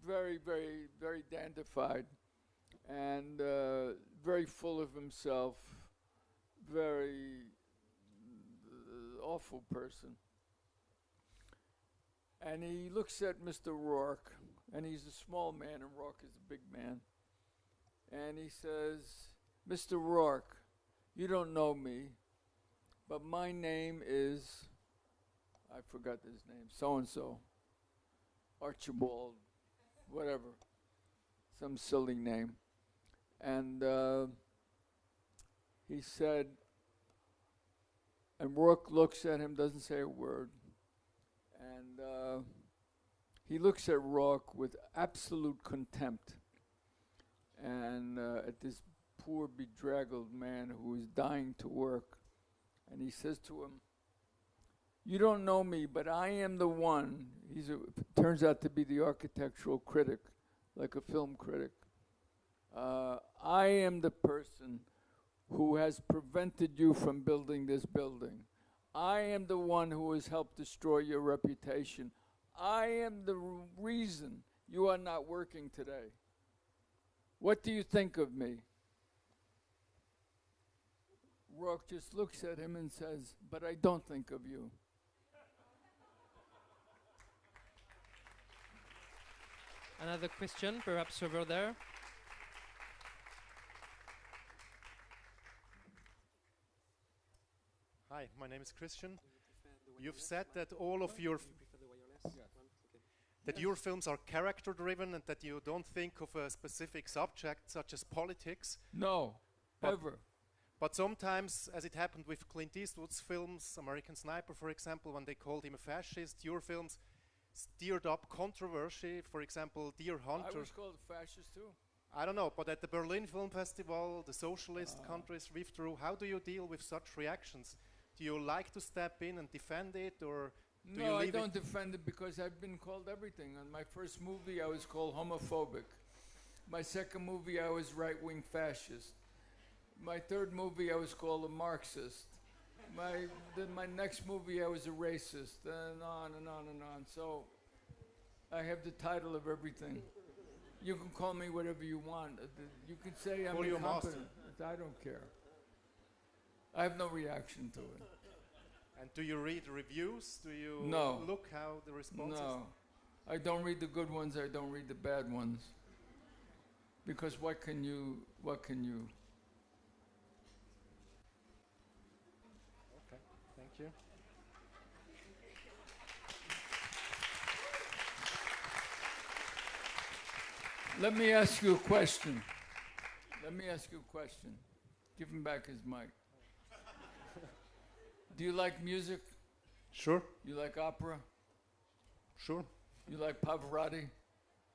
very, very, very dandified and very full of himself, very awful person. And he looks at Mr. Rourke, and he's a small man, and Rourke is a big man. And he says, "Mr. Rourke, you don't know me, but my name is," I forgot his name, so-and-so, Archibald, whatever, some silly name. And he said, and Rourke looks at him, doesn't say a word. And he looks at Rourke with absolute contempt. And at this poor, bedraggled man who is dying to work. And he says to him, "You don't know me, but I am the one." Turns out to be the architectural critic, like a film critic. "I am the person who has prevented you from building this building. I am the one who has helped destroy your reputation. I am the reason you are not working today. What do you think of me?" Rourke just looks at him and says, "But I don't think of you." Another question, perhaps over there. Hi, my name is Christian. You've said that all of your that your films are character driven and that you don't think of a specific subject such as politics. No, ever. But sometimes, as it happened with Clint Eastwood's films, American Sniper, for example, when they called him a fascist, your films stirred up controversy. For example, Deer Hunter. I was called a fascist too. I don't know, but at the Berlin Film Festival, the socialist countries withdrew. How do you deal with such reactions? Do you like to step in and defend it, or do you No, I leave don't it? defend it because I've been called everything. On my first movie, I was called homophobic. My second movie, I was right-wing fascist. My third movie, I was called a Marxist. My next movie, I was a racist, and on and on and on. So I have the title of everything. You can call me whatever you want. You can say I'm Call you a master. incompetent. I don't care. I have no reaction to it. And do you read reviews? Do you No. look how the response is? No. I don't read the good ones, I don't read the bad ones. Because what can you Okay, thank you. Let me ask you a question. Give him back his mic. Do you like music? Sure. You like opera? Sure. You like Pavarotti?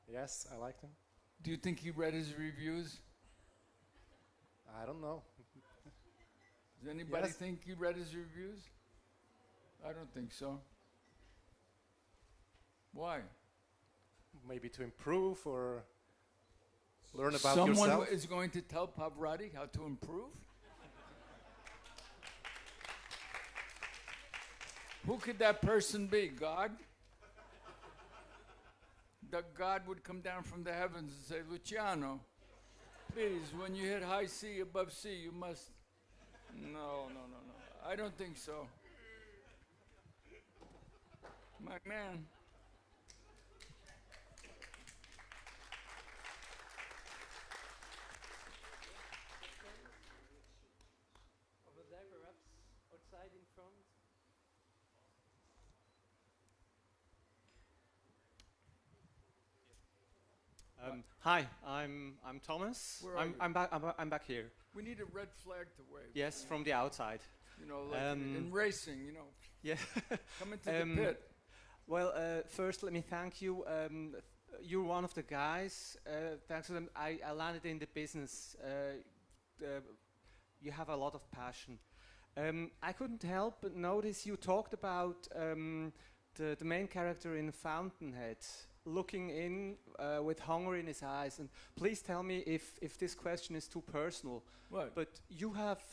Yes, I like them. Do you think he read his reviews? I don't know. Does anybody Yes. think he read his reviews? I don't think so. Why? Maybe to improve or learn about Someone yourself. is going to tell Pavarotti how to improve? Who could that person be? God? That God would come down from the heavens and say, Luciano, please, when you hit high C above C, you must... No. I don't think so. My man. Over there, perhaps, outside in front. Hi, I'm Thomas. Where are you? I'm back here. We need a red flag to wave. Yes, from the outside. You know, like in racing, you know. Yeah. Come into the pit. Well, first let me thank you. You're one of the guys. Thanks to them, I landed in the business. You have a lot of passion. I couldn't help but notice you talked about the main character in Fountainhead looking in with hunger in his eyes. And please tell me if this question is too personal. What? But you haven't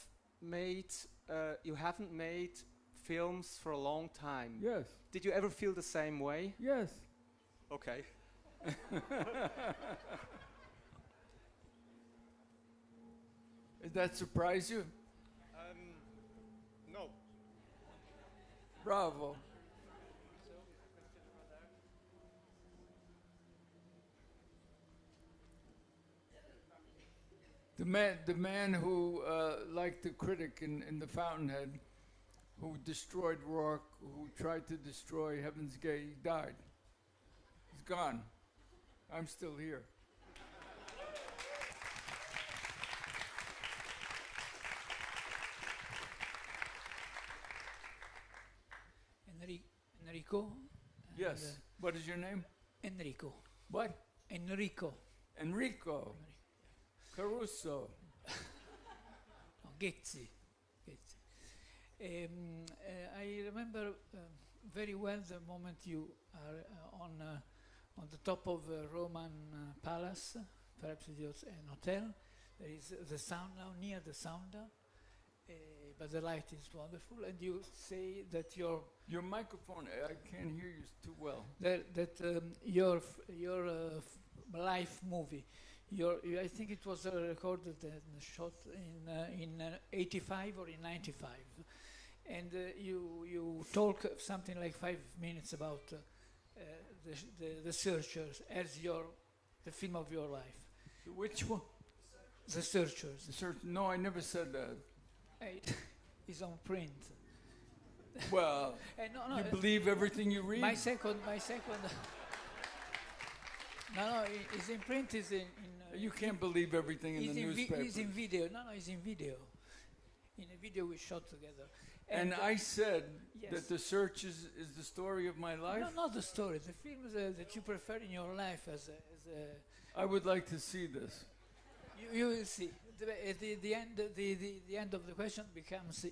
made films for a long time. Yes. Did you ever feel the same way? Yes. Okay. Does that surprise you? No. Bravo. The man who, like the critic in the Fountainhead, who destroyed Rourke, who tried to destroy Heaven's Gate, he died. He's gone. I'm still here. Enrico? Yes. What is your name? Enrico. What? Enrico. Enrico. Caruso. No, Ghezzi. I remember very well the moment you are on the top of a Roman palace, perhaps it was an hotel. There is the sound now, near the sounder, but the light is wonderful. And you say that your microphone, I can't hear you too well. Your life movie. I think it was recorded and shot in 85 or in 95, and you talk something like 5 minutes about the Searchers as the film of your life. Which one? The Searchers. No, I never said that. It's on print. Well, no, you believe everything you read? My second. No, his imprint is in. You can't believe everything in the newspaper. He's in video. No, he's in video. In a video we shot together. And I said yes. that The Search is the story of my life? No, not the story. The films that you prefer in your life as a I would like to see this. You will see. The end of the question becomes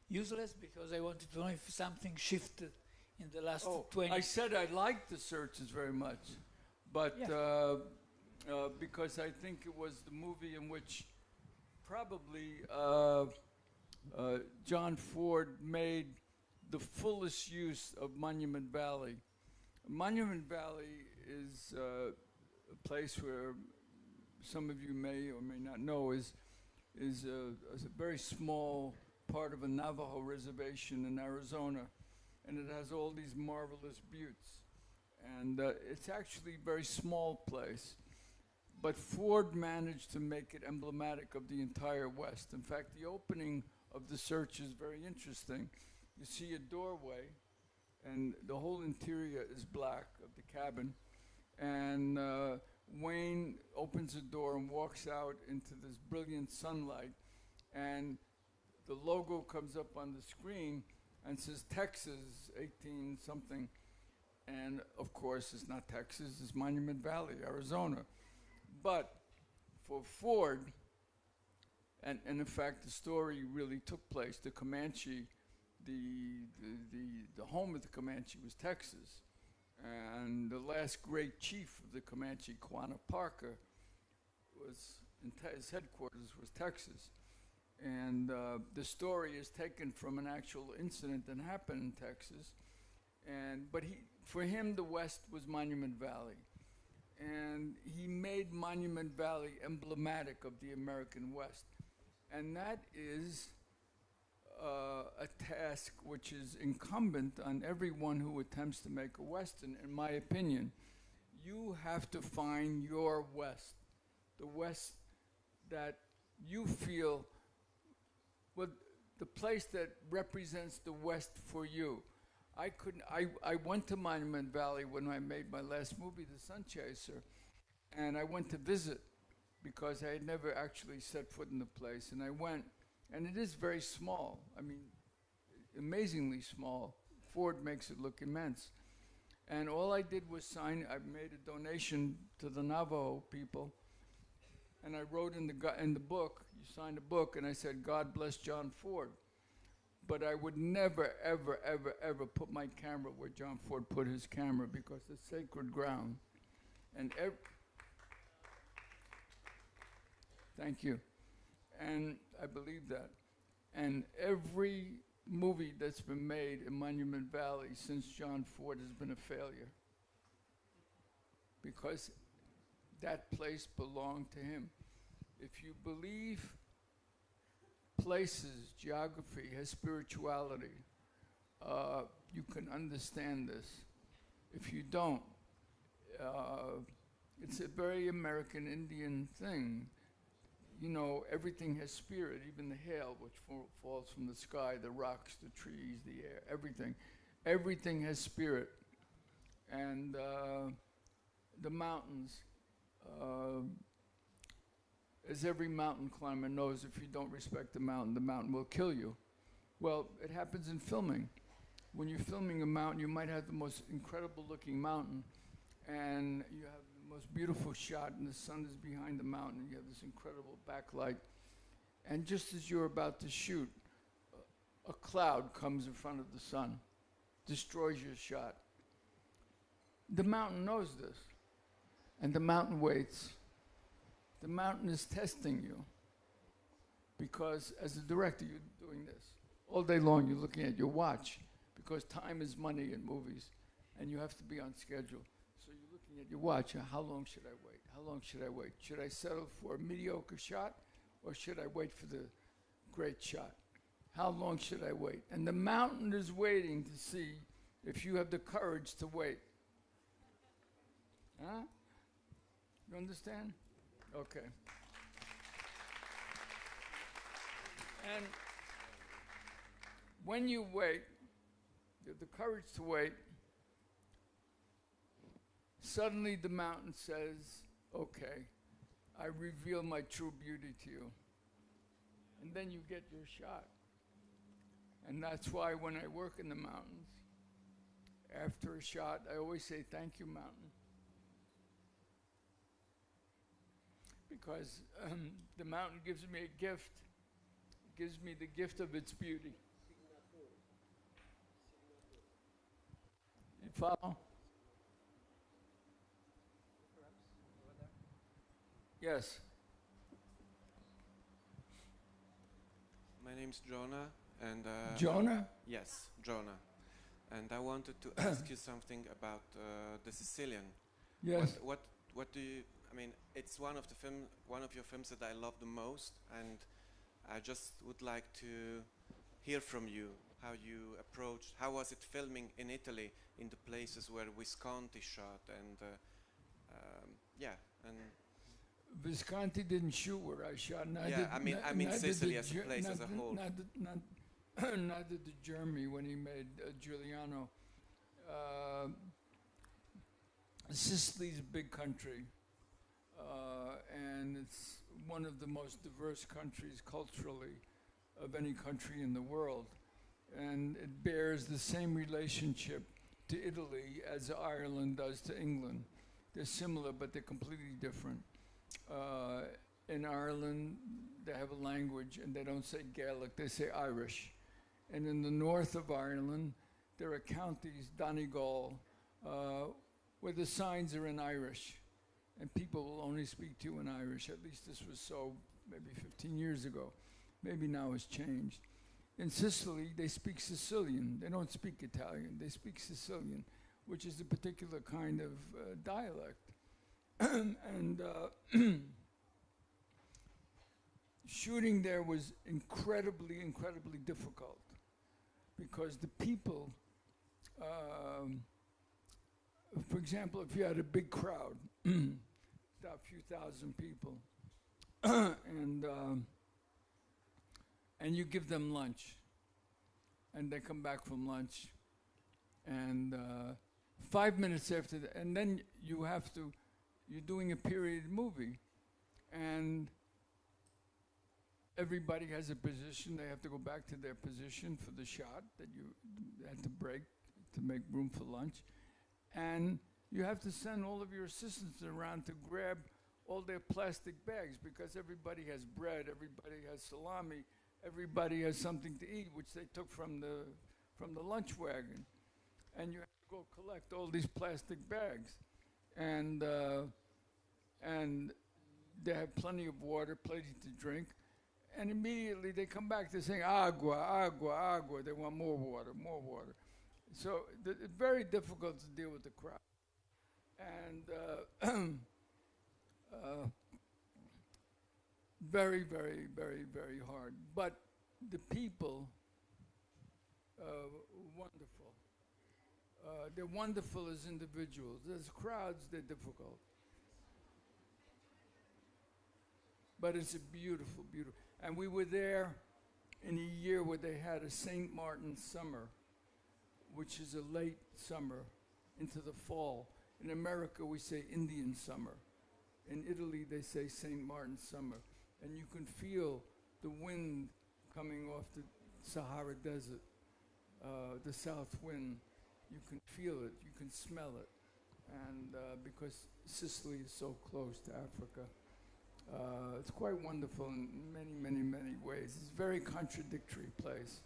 useless because I wanted to know if something shifted in the last 20 I said I liked The Searches very much, but because I think it was the movie in which probably John Ford made the fullest use of Monument Valley. Monument Valley is a place where some of you may or may not know is a very small part of a Navajo reservation in Arizona, and it has all these marvelous buttes. And it's actually a very small place, but Ford managed to make it emblematic of the entire West. In fact, the opening of The Search is very interesting. You see a doorway, and the whole interior is black of the cabin, and Wayne opens the door and walks out into this brilliant sunlight, and the logo comes up on the screen and says Texas 18 something, and of course it's not Texas, it's Monument Valley, Arizona. But for Ford, and in fact the story really took place, the Comanche, the home of the Comanche was Texas. And the last great chief of the Comanche, Quanah Parker, was his headquarters was Texas. And the story is taken from an actual incident that happened in Texas. But for him, the West was Monument Valley. And he made Monument Valley emblematic of the American West. And that is a task which is incumbent on everyone who attempts to make a Western, in my opinion. You have to find your West, the West that you feel, well, the place that represents the West for you. I went to Monument Valley when I made my last movie, The Sun Chaser, and I went to visit because I had never actually set foot in the place, and I went. And it is very small. I mean, amazingly small. Ford makes it look immense. And all I did was sign. I made a donation to the Navajo people. And I wrote in the book, you signed a book, and I said, God bless John Ford. But I would never, ever, ever, ever put my camera where John Ford put his camera because it's sacred ground. And thank you. And I believe that. And every movie that's been made in Monument Valley since John Ford has been a failure. Because that place belonged to him. If you believe places, geography, has spirituality, you can understand this. If you don't, it's a very American Indian thing. You know, everything has spirit, even the hail which falls from the sky, the rocks, the trees, the air, everything. Everything has spirit. And the mountains, as every mountain climber knows, if you don't respect the mountain will kill you. Well, it happens in filming. When you're filming a mountain, you might have the most incredible looking mountain, and you have most beautiful shot, and the sun is behind the mountain, and you have this incredible backlight. And just as you're about to shoot, a cloud comes in front of the sun, destroys your shot. The mountain knows this, and the mountain waits. The mountain is testing you, because as a director, you're doing this. All day long, you're looking at your watch, because time is money in movies, and you have to be on schedule. At your watch, how long should I wait? How long should I wait? Should I settle for a mediocre shot, or should I wait for the great shot? How long should I wait? And the mountain is waiting to see if you have the courage to wait. Huh? You understand? Okay. And when you wait, You have the courage to wait. Suddenly the mountain says, okay, I reveal my true beauty to you. And then you get your shot. And that's why when I work in the mountains, after a shot, I always say, thank you, mountain. Because the mountain gives me a gift. It gives me the gift of its beauty. You follow? Yes. My name's Jonah, and Jonah? Yes, Jonah. And I wanted to ask you something about the Sicilian. Yes. What do you? I mean, it's one of your films that I love the most, and I just would like to hear from you how you approached. How was it filming in Italy, in the places where Visconti shot, and and. Visconti didn't shoot where I shot. I mean Sicily as a place as a whole. Neither did Jeremy when he made Giuliano. Sicily's a big country, and it's one of the most diverse countries culturally of any country in the world. And it bears the same relationship to Italy as Ireland does to England. They're similar, but they're completely different. In Ireland, they have a language, and they don't say Gaelic, they say Irish. And in the north of Ireland, there are counties, Donegal, where the signs are in Irish, and people will only speak to you in Irish. At least this was so maybe 15 years ago. Maybe now it's changed. In Sicily, they speak Sicilian. They don't speak Italian. They speak Sicilian, which is a particular kind of dialect. And shooting there was incredibly, incredibly difficult because the people, for example, if you had a big crowd, about a few thousand people, and you give them lunch, and they come back from lunch, and 5 minutes after that, and then you have to, you're doing a period movie, and everybody has a position. They have to go back to their position for the shot that you had to break to make room for lunch. And you have to send all of your assistants around to grab all their plastic bags because everybody has bread, everybody has salami, everybody has something to eat, which they took from the lunch wagon. And you have to go collect all these plastic bags. And they have plenty of water, plenty to drink. And immediately they come back to saying, agua, agua, agua. They want more water, more water. So it's very difficult to deal with the crowd. And very, very, very, very hard. But the people, wonderful. They're wonderful as individuals. As crowds, they're difficult. But it's a beautiful, beautiful. And we were there in a year where they had a St. Martin's summer, which is a late summer into the fall. In America, we say Indian summer. In Italy, they say St. Martin's summer. And you can feel the wind coming off the Sahara Desert, the south wind. You can feel it, you can smell it. And because Sicily is so close to Africa, it's quite wonderful in many, many, many ways. It's a very contradictory place.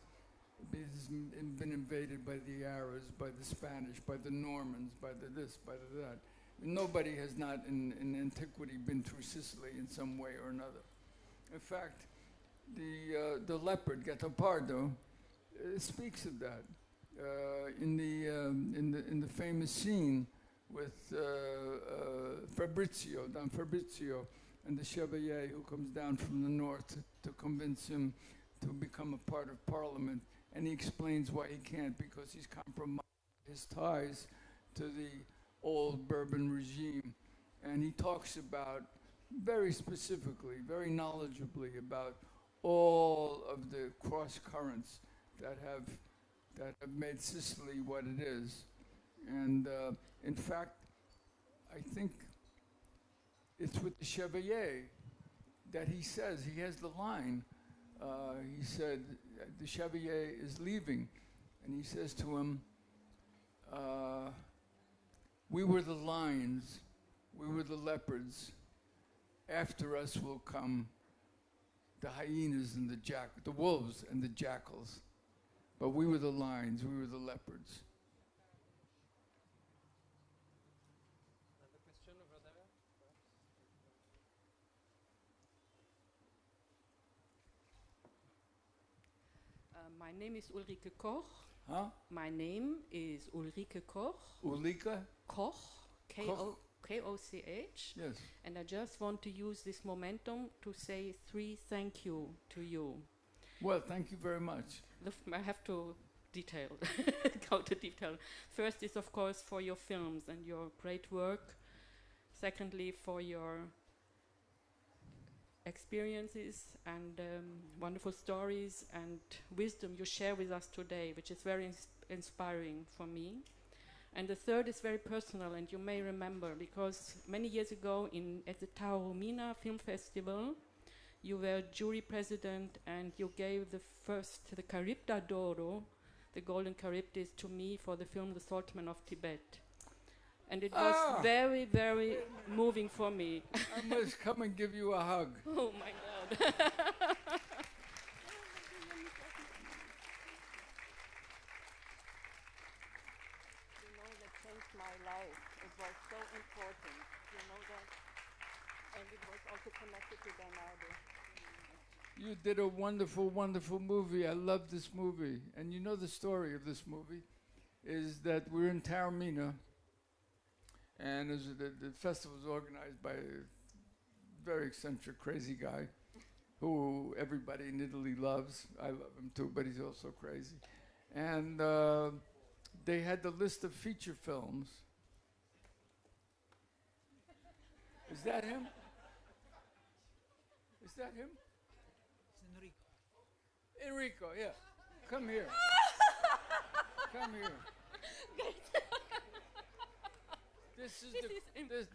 It's been invaded by the Arabs, by the Spanish, by the Normans, by the this, by the that. Nobody has not in antiquity been through Sicily in some way or another. In fact, the leopard, Gattopardo, speaks of that in the famous scene with Fabrizio, Don Fabrizio, and the Chevalier who comes down from the north to convince him to become a part of Parliament. And he explains why he can't, because he's compromised his ties to the old Bourbon regime. And he talks about, very specifically, very knowledgeably, about all of the cross currents that that have made Sicily what it is. And in fact, I think it's with the Chevalier that he says, he has the line, he said, the Chevalier is leaving, and he says to him, we were the lions, we were the leopards, after us will come the hyenas and the wolves and the jackals, but we were the lions, we were the leopards. Another question over there? My name is Ulrike Koch. Huh? My name is Ulrike Koch. Ulrike? Koch. Koch. K-O-C-H. Yes. And I just want to use this momentum to say 3 thank you to you. Well, thank you very much. I have to detail, go to detail. First is, of course, for your films and your great work. Secondly, for your experiences and wonderful stories and wisdom you share with us today, which is very inspiring for me. And the third is very personal, and you may remember, because many years ago at the Taormina Film Festival, you were jury president and you gave the Caribda d'Oro, the Golden Charybdis, to me for the film The Saltman of Tibet. And it was very, very moving for me. I must come and give you a hug. Oh my God. You know, that changed my life. It was so important. You know that? And it was also connected to Bernardo. You did a wonderful, wonderful movie. I love this movie. And you know the story of this movie is that we're in Taormina, and the festival was organized by a very eccentric, crazy guy who everybody in Italy loves. I love him too, but he's also crazy. And they had the list of feature films. Is that him? Is that him? Enrico, yeah. Come here. Come here.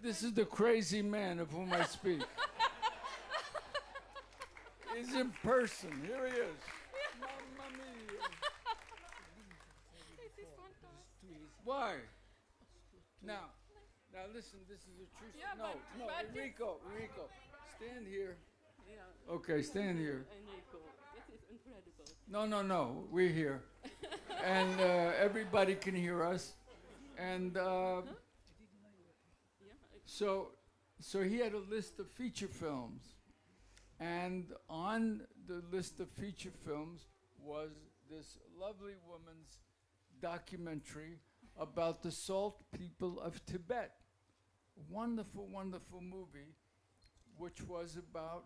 This is the crazy man of whom I speak. He's in person. Here he is. Mamma mia. This is fantastic. Why? Now listen, this is a true Yeah, no, but Enrico, stand here. Yeah. Okay, stand here. Enrico, this is incredible. No, we're here. And everybody can hear us. And so he had a list of feature films. And on the list of feature films was this lovely woman's documentary about the salt people of Tibet. Wonderful, wonderful movie, which was about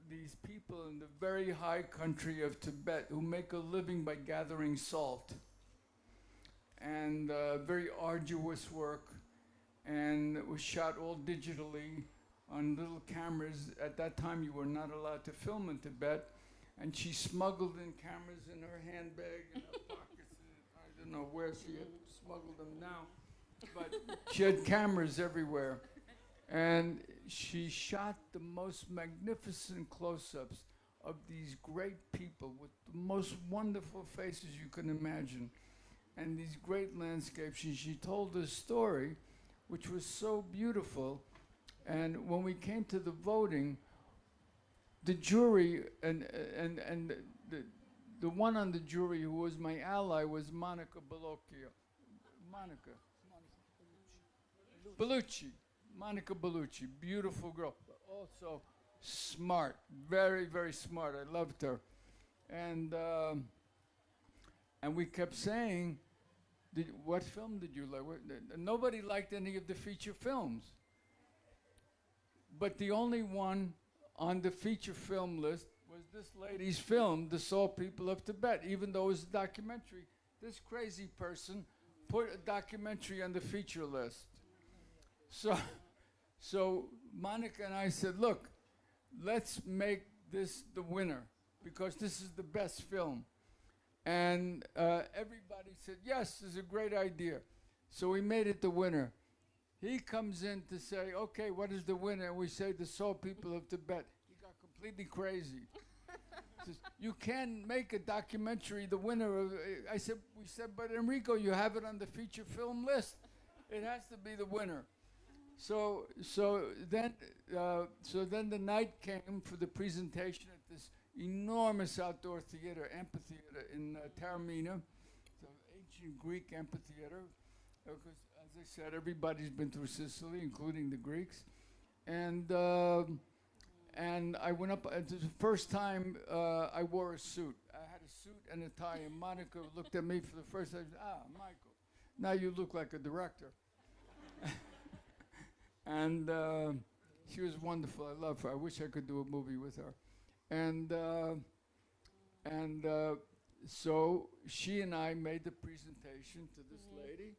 these people in the very high country of Tibet who make a living by gathering salt. And very arduous work. And it was shot all digitally on little cameras. At that time, you were not allowed to film in Tibet. And she smuggled in cameras in her handbag and her pockets. I don't know where she had smuggled them now. But she had cameras everywhere. And she shot the most magnificent close-ups of these great people with the most wonderful faces you can imagine. And these great landscapes. And she told this story, which was so beautiful. And when we came to the voting, the jury and the one on the jury who was my ally was Monica Bellucci, beautiful girl, but also smart, very, very smart. I loved her. And we kept saying, what film did you like? Nobody liked any of the feature films. But the only one on the feature film list was this lady's film, The Salt People of Tibet, even though it was a documentary. This crazy person put a documentary on the feature list. So Monica and I said, look, let's make this the winner, because this is the best film. And everybody said, yes, this is a great idea. So we made it the winner. He comes in to say, okay, what is the winner? And we say, the Soul People of Tibet. He got completely crazy. Says, you can't make a documentary the winner of. We said, but Enrico, you have it on the feature film list. It has to be the winner. So then the night came for the presentation at this enormous outdoor theater, amphitheater in Taormina, the ancient Greek amphitheater. Because, as I said, everybody's been through Sicily, including the Greeks, and I went up. It was the first time I wore a suit. I had a suit and a tie, and Monica looked at me for the first time. Michael, now you look like a director. And she was wonderful. I love her. I wish I could do a movie with her. And so she and I made the presentation to this lady,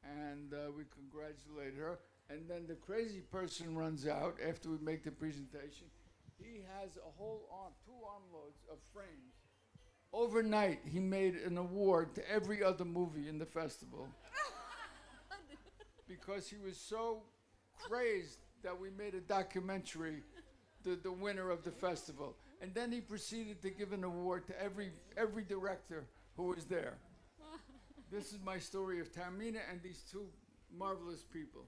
and we congratulated her. And then the crazy person runs out after we make the presentation. He has a whole arm, 2 armloads of frames. Overnight, he made an award to every other movie in the festival because he was so crazed that we made a documentary, the winner of the festival. And then he proceeded to give an award to every director who was there. This is my story of Taormina and these 2 marvelous people.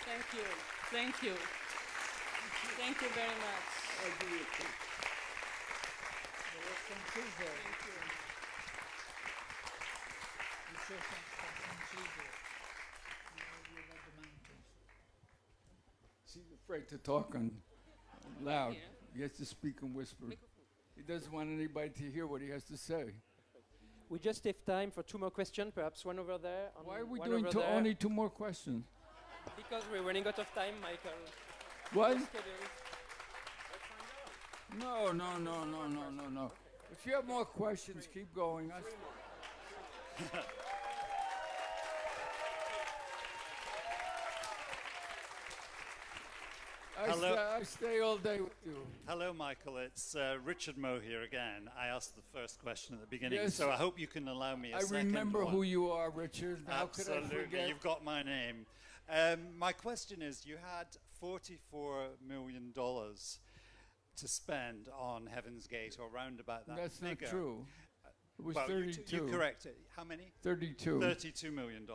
Thank you. Thank you. Thank you very much. Thank you. She's afraid to talk loud. Yeah. He has to speak and whisper. He doesn't want anybody to hear what he has to say. We just have time for 2 more questions, perhaps one over there. Why are we one doing over there. only 2 more questions? Because we're running out of time, Michael. What? Your schedule. No. If you have more questions, keep going. I stay all day with you. Hello, Michael. It's Richard Moe here again. I asked the first question at the beginning, Yes. so I hope you can allow me a second I remember one. who you are, Richard. How could I Absolutely. forget? You've got my name. My question is, you had $44 million to spend on Heaven's Gate, or round about that That's figure. not true. It was Well, 32. You correct it. How many? 32. $32 million.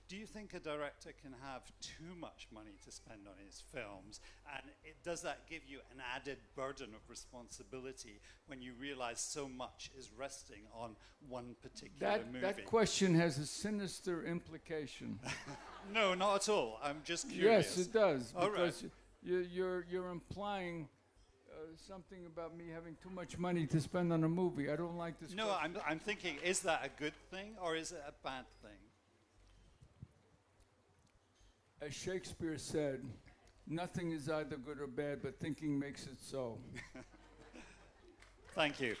Do you think a director can have too much money to spend on his films? And does that give you an added burden of responsibility when you realize so much is resting on one particular movie? That question has a sinister implication. No, not at all. I'm just curious. Yes, it does. All Because right. you're implying something about me having too much money to spend on a movie. I don't like this No, question. I'm thinking, is that a good thing or is it a bad thing? As Shakespeare said, nothing is either good or bad, but thinking makes it so. Thank you.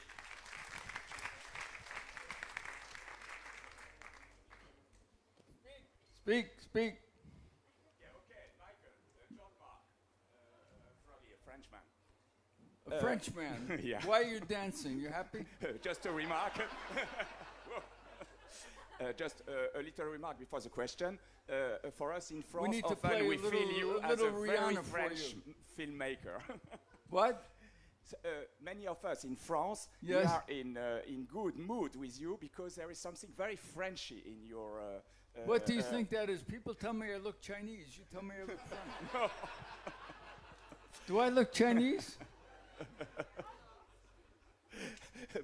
Speak. Yeah, okay, Michael, John Mark, probably a Frenchman. A Frenchman. Yeah. Why are you dancing? You happy? Just a remark. Just a little remark before the question. For us in France, need to often play a we little- feel you a as a little very Rihanna for French you. filmmaker. What? Many of us in France, Yes. we are in good mood with you because there is something very Frenchy in your. What do you think that is? People tell me I look Chinese. You tell me I look French. Do I look Chinese?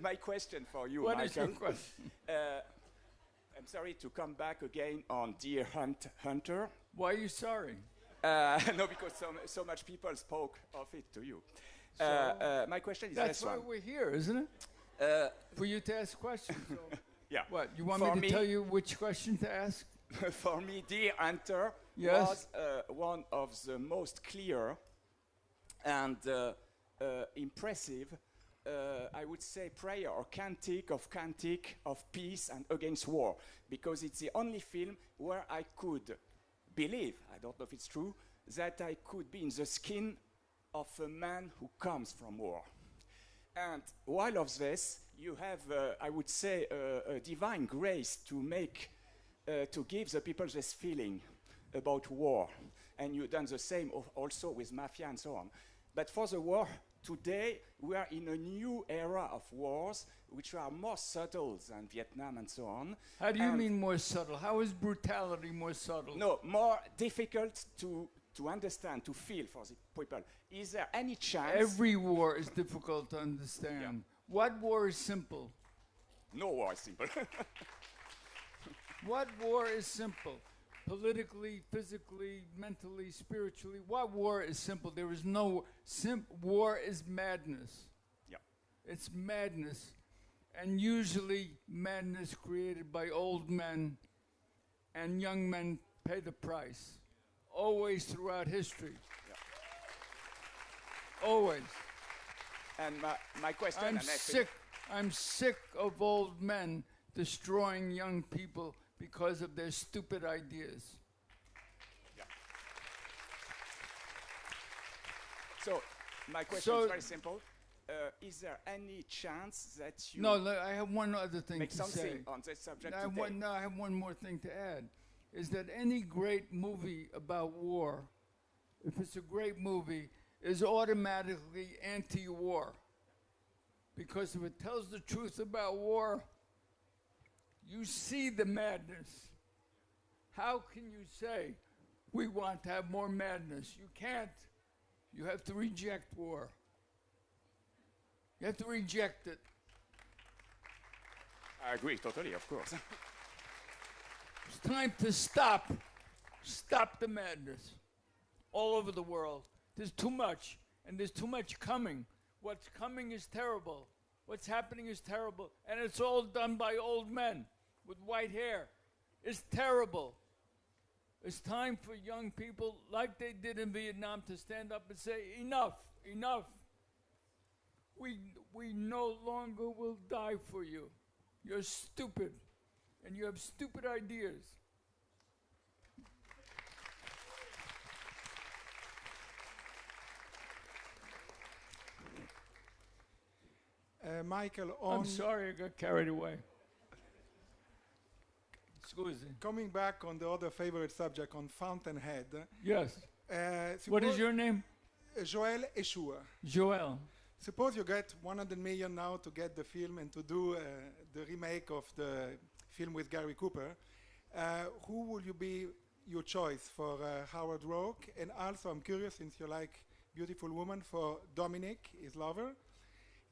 My question for you, What Michael. is your question? I'm sorry to come back again on Deer Hunter. Why are you sorry? No, because so much people spoke of it to you. My question is That's this why one. we're here, isn't it? For you to ask questions. So Yeah. what? You want For me to tell you which question to ask? For me, Deer Hunter Yes. was one of the most clear and impressive, I would say, prayer or cantic of peace and against war, because it's the only film where I could believe, I don't know if it's true, that I could be in the skin of a man who comes from war. And while of this, you have, I would say, a divine grace to make, to give the people this feeling about war. And you've done the same also with mafia and so on. But for the war, today, we are in a new era of wars, which are more subtle than Vietnam and so on. How do you mean more subtle? How is brutality more subtle? No, more difficult to understand, to feel for the people. Is there any chance? Every war is difficult to understand. Yeah. What war is simple? No war is simple. What war is simple? Politically, physically, mentally, spiritually. What war is simple? There is no war is madness. Yeah. It's madness. And usually madness created by old men, and young men pay the price. Always throughout history. Yeah. Always. And my question... I'm sick of old men destroying young people because of their stupid ideas. Yeah. So, my question is very simple. Is there any chance that you... No, I have one other thing make to something say. on this subject I have one more thing to add. Is that any great movie about war, if it's a great movie, is automatically anti-war. Because if it tells the truth about war, you see the madness. How can you say, we want to have more madness? You can't. You have to reject war. You have to reject it. I agree, totally, of course. It's time to stop the madness all over the world. There's too much, and there's too much coming. What's coming is terrible. What's happening is terrible, and it's all done by old men with white hair. It's terrible. It's time for young people, like they did in Vietnam, to stand up and say, enough, enough. We no longer will die for you. You're stupid, and you have stupid ideas. Michael, I'm sorry, I got carried away. Excuse me. Coming back on the other favorite subject, on Fountainhead. Yes. What is your name? Joël Echua. Joël. Suppose you get 100 million now to get the film and to do the remake of the film with Gary Cooper. Who will you be your choice for Howard Rourke? And also, I'm curious, since you like Beautiful Woman, for Dominic, his lover.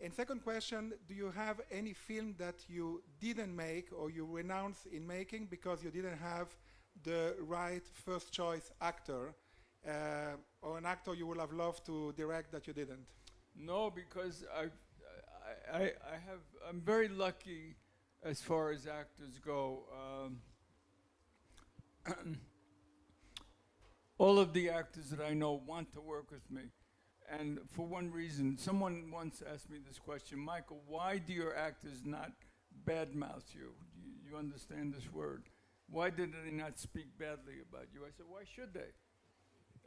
And second question, do you have any film that you didn't make or you renounced in making because you didn't have the right first choice actor, or an actor you would have loved to direct that you didn't? No, because I'm very lucky as far as actors go. All of the actors that I know want to work with me. And for one reason, someone once asked me this question, Michael, why do your actors not badmouth you? You understand this word. Why did they not speak badly about you? I said, why should they?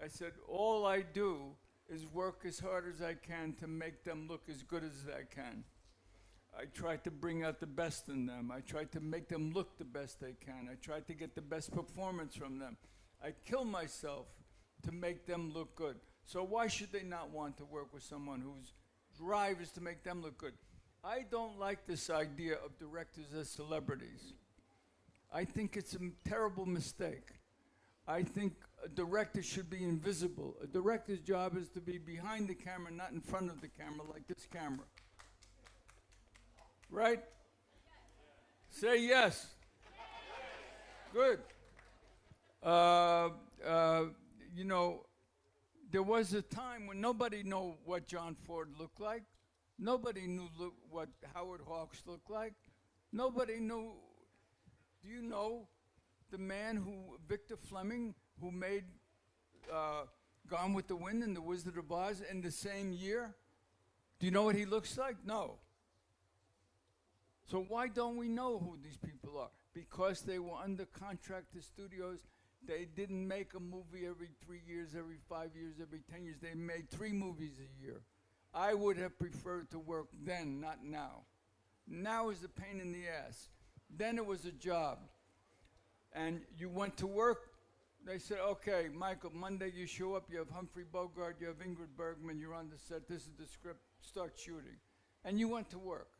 I said, all I do is work as hard as I can to make them look as good as I can. I try to bring out the best in them. I try to make them look the best they can. I try to get the best performance from them. I kill myself to make them look good. So why should they not want to work with someone whose drive is to make them look good? I don't like this idea of directors as celebrities. I think it's a terrible mistake. I think a director should be invisible. A director's job is to be behind the camera, not in front of the camera like this camera. Right? Say yes. Good. You know, there was a time when nobody knew what John Ford looked like. Nobody knew what Howard Hawks looked like. Nobody knew. Do you know the man Victor Fleming, who made Gone with the Wind and The Wizard of Oz in the same year? Do you know what he looks like? No. So why don't we know who these people are? Because they were under contract to studios. They didn't make a movie every 3 years, every 5 years, every 10 years. They made 3 movies a year. I would have preferred to work then, not now. Now is a pain in the ass. Then it was a job. And you went to work, they said, okay, Michael, Monday you show up, you have Humphrey Bogart, you have Ingrid Bergman, you're on the set, this is the script, start shooting. And you went to work.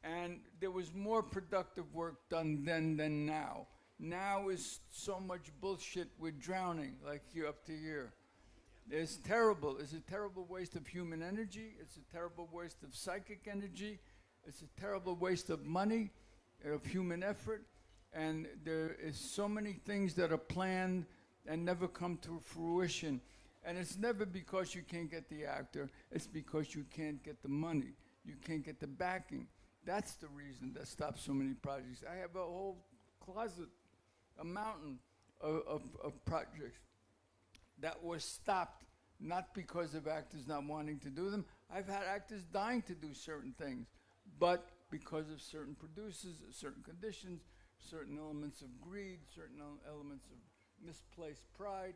And there was more productive work done then than now. Now is so much bullshit, we're drowning, like you up to here. It's terrible. It's a terrible waste of human energy. It's a terrible waste of psychic energy. It's a terrible waste of money, of human effort. And there is so many things that are planned and never come to fruition. And it's never because you can't get the actor. It's because you can't get the money. You can't get the backing. That's the reason that stops so many projects. I have a whole closet, a mountain of projects that was stopped, not because of actors not wanting to do them. I've had actors dying to do certain things, but because of certain producers, certain conditions, certain elements of greed, certain elements of misplaced pride.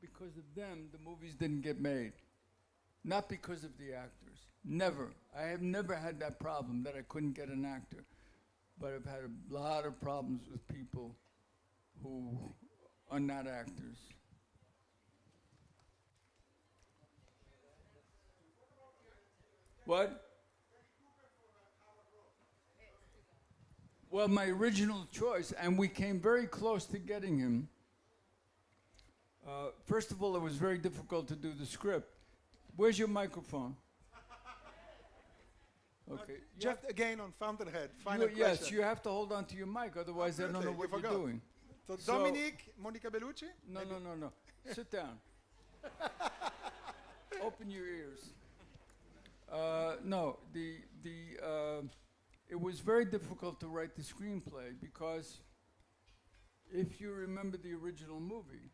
Because of them, the movies didn't get made. Not because of the actors. Never. I have never had that problem that I couldn't get an actor. But I've had a lot of problems with people who are not actors. What? Well, my original choice, and we came very close to getting him. First of all, it was very difficult to do the script. Where's your microphone? Okay. Just again on Fountainhead. Final question. Yes, you have to hold on to your mic, otherwise I don't know what you're doing. So Dominique, Monica Bellucci? No. Sit down. Open your ears. No, it was very difficult to write the screenplay because if you remember the original movie,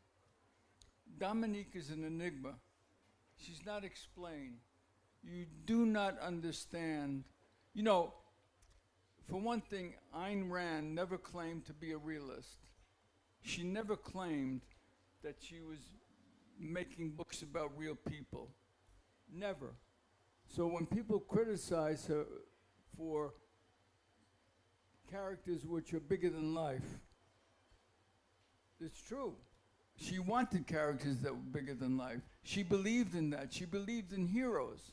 Dominique is an enigma. She's not explained. You do not understand. You know, for one thing, Ayn Rand never claimed to be a realist. She never claimed that she was making books about real people. Never. So when people criticize her for characters which are bigger than life, it's true. She wanted characters that were bigger than life. She believed in that. She believed in heroes.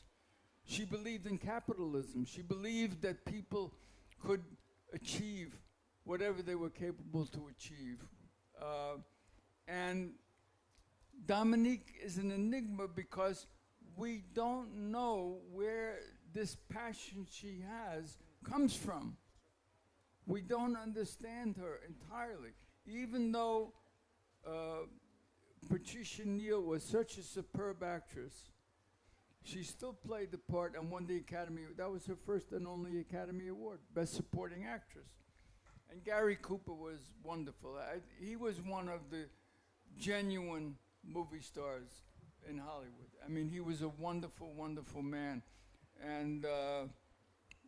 She believed in capitalism. She believed that people could achieve whatever they were capable to achieve. And Dominique is an enigma because we don't know where this passion she has comes from. We don't understand her entirely. Even though Patricia Neal was such a superb actress, she still played the part and won the Academy. That was her first and only Academy Award, Best Supporting Actress. And Gary Cooper was wonderful. He was one of the genuine movie stars in Hollywood. I mean, he was a wonderful, wonderful man. And,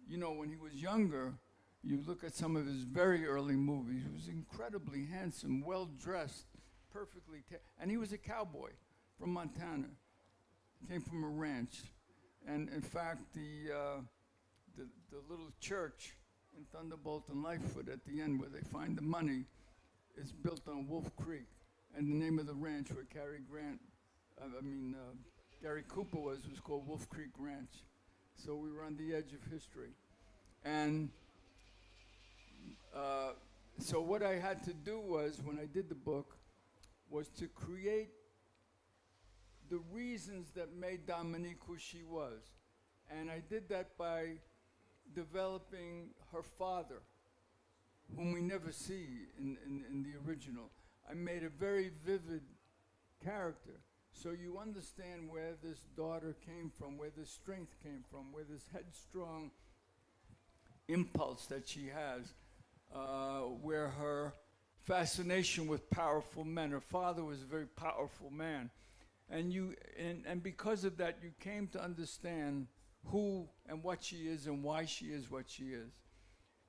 you know, when he was younger, you look at some of his very early movies, he was incredibly handsome, well-dressed, perfectly, and he was a cowboy from Montana. He came from a ranch. And in fact, the little church in Thunderbolt and Lightfoot at the end where they find the money is built on Wolf Creek. And the name of the ranch where Gary Cooper was called Wolf Creek Ranch. So we were on the edge of history. And so what I had to do was, when I did the book, was to create the reasons that made Dominique who she was. And I did that by developing her father, whom we never see in the original. I made a very vivid character. So you understand where this daughter came from, where this strength came from, where this headstrong impulse that she has, where her fascination with powerful men. Her father was a very powerful man. And because of that, you came to understand who and what she is and why she is what she is.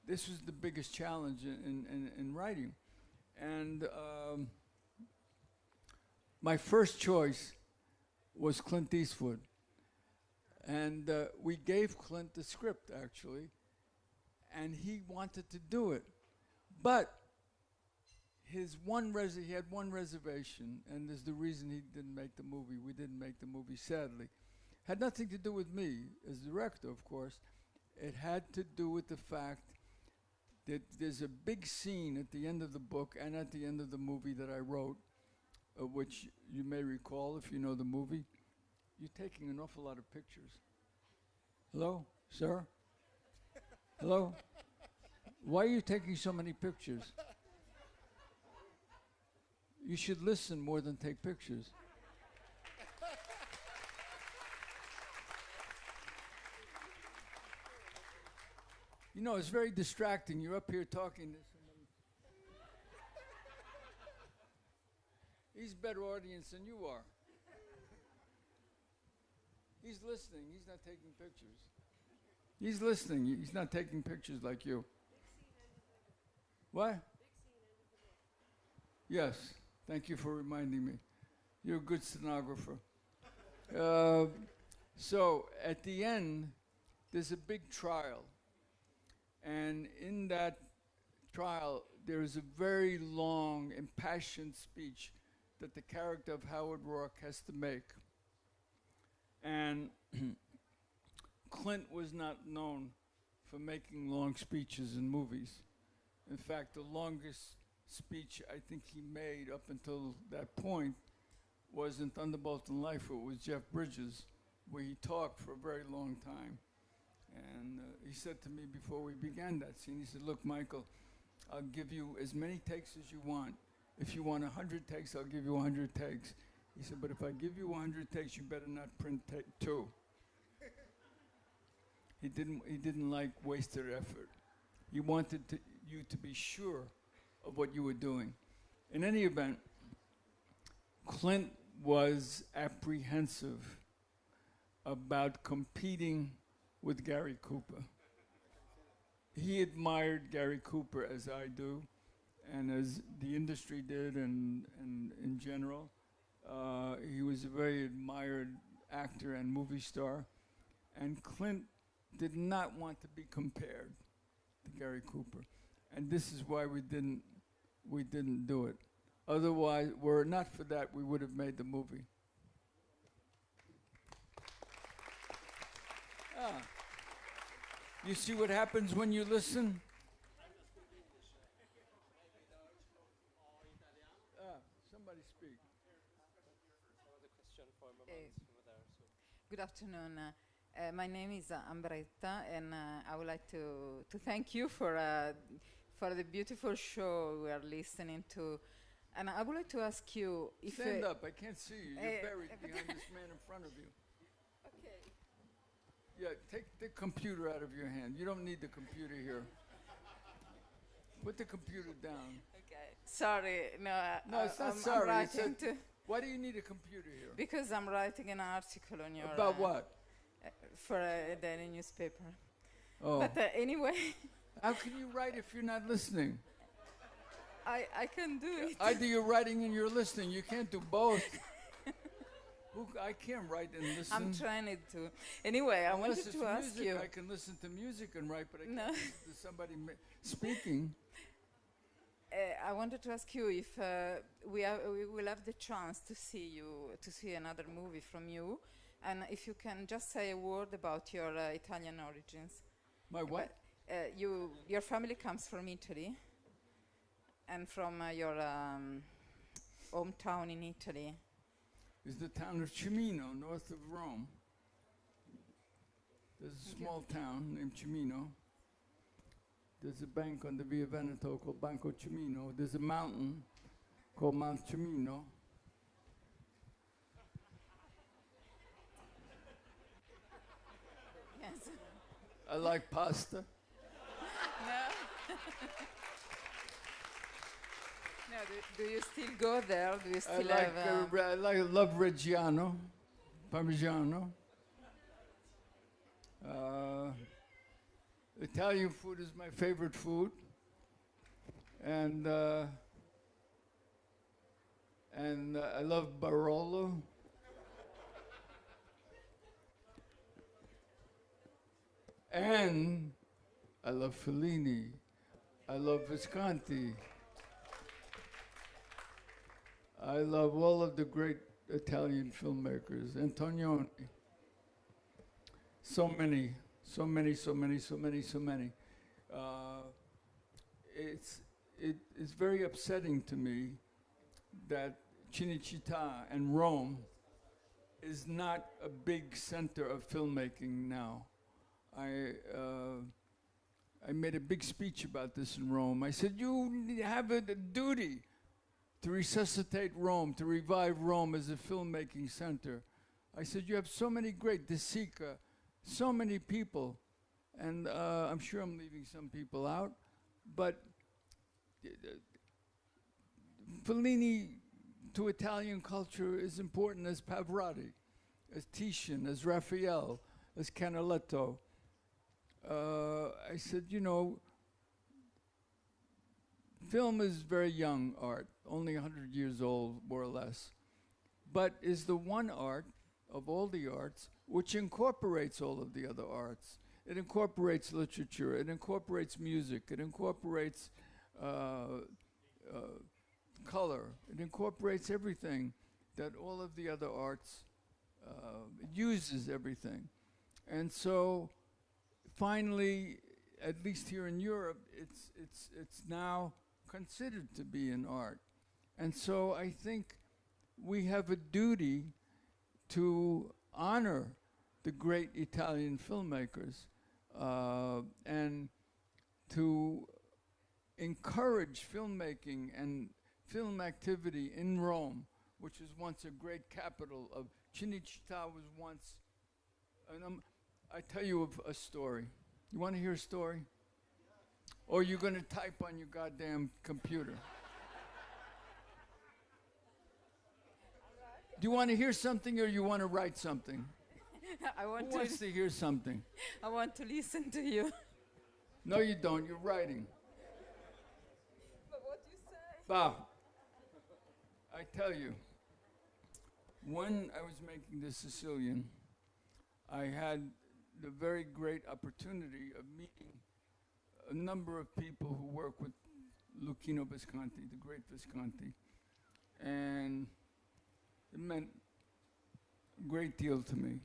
This was the biggest challenge in writing. And my first choice was Clint Eastwood. And we gave Clint the script, actually, and he wanted to do it. But he had one reservation, and there's the reason he didn't make the movie. We didn't make the movie, sadly. Had nothing to do with me as director, of course. It had to do with the fact that there's a big scene at the end of the book and at the end of the movie that I wrote, which you may recall if you know the movie. You're taking an awful lot of pictures. Hello, sir? Hello? Why are you taking so many pictures? You should listen more than take pictures. You know, it's very distracting. You're up here talking to somebody. He's a better audience than you are. He's listening. He's not taking pictures. He's listening. He's not taking pictures like you. What? Yes. Thank you for reminding me. You're a good stenographer. So at the end, there's a big trial. And in that trial, there is a very long, impassioned speech that the character of Howard Rourke has to make. And Clint was not known for making long speeches in movies. In fact, the longest speech I think he made up until that point was in Thunderbolt and Life. It was Jeff Bridges, where he talked for a very long time. And he said to me before we began that scene, he said, "Look, Michael, I'll give you as many takes as you want. If you want 100 takes, I'll give you 100 takes." He said, "But if I give you 100 takes, you better not print take 2. He didn't like wasted effort. He wanted you to be sure of what you were doing. In any event, Clint was apprehensive about competing with Gary Cooper. He admired Gary Cooper as I do, and as the industry did, and in general. He was a very admired actor and movie star, and Clint did not want to be compared to Gary Cooper, and this is why we didn't do it. Otherwise, were it not for that, we would have made the movie. You see what happens when you listen? Somebody speak. Good afternoon. My name is Ambretta, and I would like to thank you for the beautiful show we are listening to. And I would like to ask you if... Stand up, I can't see you. You're buried behind this man in front of you. Okay. Yeah, take the computer out of your hand. You don't need the computer here. Put the computer down. Okay. Sorry, no. It's not sorry. Why do you need a computer here? Because I'm writing an article on your... About what? For a daily newspaper. Oh. But anyway... How can you write if you're not listening? I can do it. Either you're writing and you're listening. You can't do both. I can't write and listen. I'm trying it to. Anyway, I wanted to ask music, you. I can listen to music and write, but I No. can't listen to somebody speaking. I wanted to ask you if we will have the chance to see another movie from you, and if you can just say a word about your Italian origins. My what? Your family comes from Italy, and from your hometown in Italy. Is the town of Cimino, north of Rome. There's a small town named Cimino. There's a bank on the Via Veneto called Banco Cimino. There's a mountain called Mount Cimino. Yes. I like pasta. No. No, do you still go there? Do you still have... love Reggiano, Parmigiano. Italian food is my favorite food, and I love Barolo. And I love Fellini. I love Visconti. I love all of the great Italian filmmakers, Antonioni. So many, so many, so many, so many, so many. It's very upsetting to me that Cinecittà and Rome is not a big center of filmmaking now. I made a big speech about this in Rome. I said, you have a duty to resuscitate Rome, to revive Rome as a filmmaking center. I said, you have so many great, De Sica, so many people, and I'm sure I'm leaving some people out, but Fellini to Italian culture is important as Pavarotti, as Titian, as Raphael, as Canaletto. I said, you know, film is very young art, only 100 years old, more or less, but is the one art of all the arts which incorporates all of the other arts. It incorporates literature, it incorporates music, it incorporates color, it incorporates everything that all of the other arts uses everything. And so finally, at least here in Europe, it's now considered to be an art. And so I think we have a duty to honor the great Italian filmmakers and to encourage filmmaking and film activity in Rome, which was once a great capital of Cinecittà was once, and I tell you a story. You want to hear a story? Or you're going to type on your goddamn computer? Do you want to hear something or you want to write something? I want Who wants to hear something? I want to listen to you. No, you don't. You're writing. But what you say? Bah. I tell you, when I was making The Sicilian, I had the very great opportunity of meeting a number of people who work with Luchino Visconti, the great Visconti. And it meant a great deal to me.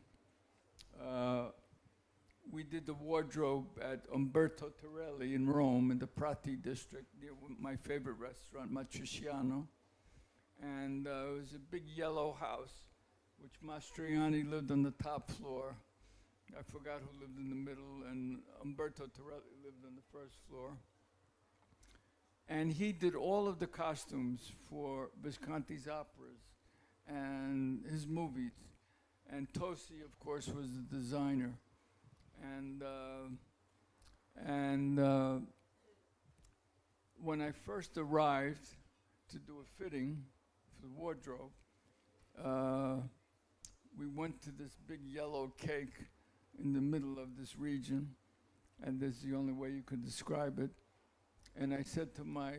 We did the wardrobe at Umberto Torelli in Rome, in the Prati district, near my favorite restaurant, Matriciano. And it was a big yellow house, which Mastroianni lived on the top floor. I forgot who lived in the middle, and Umberto Torelli lived on the first floor. And he did all of the costumes for Visconti's operas and his movies. And Tosi, of course, was the designer. And when I first arrived to do a fitting for the wardrobe, we went to this big yellow cake in the middle of this region, and this is the only way you could describe it. And I said to my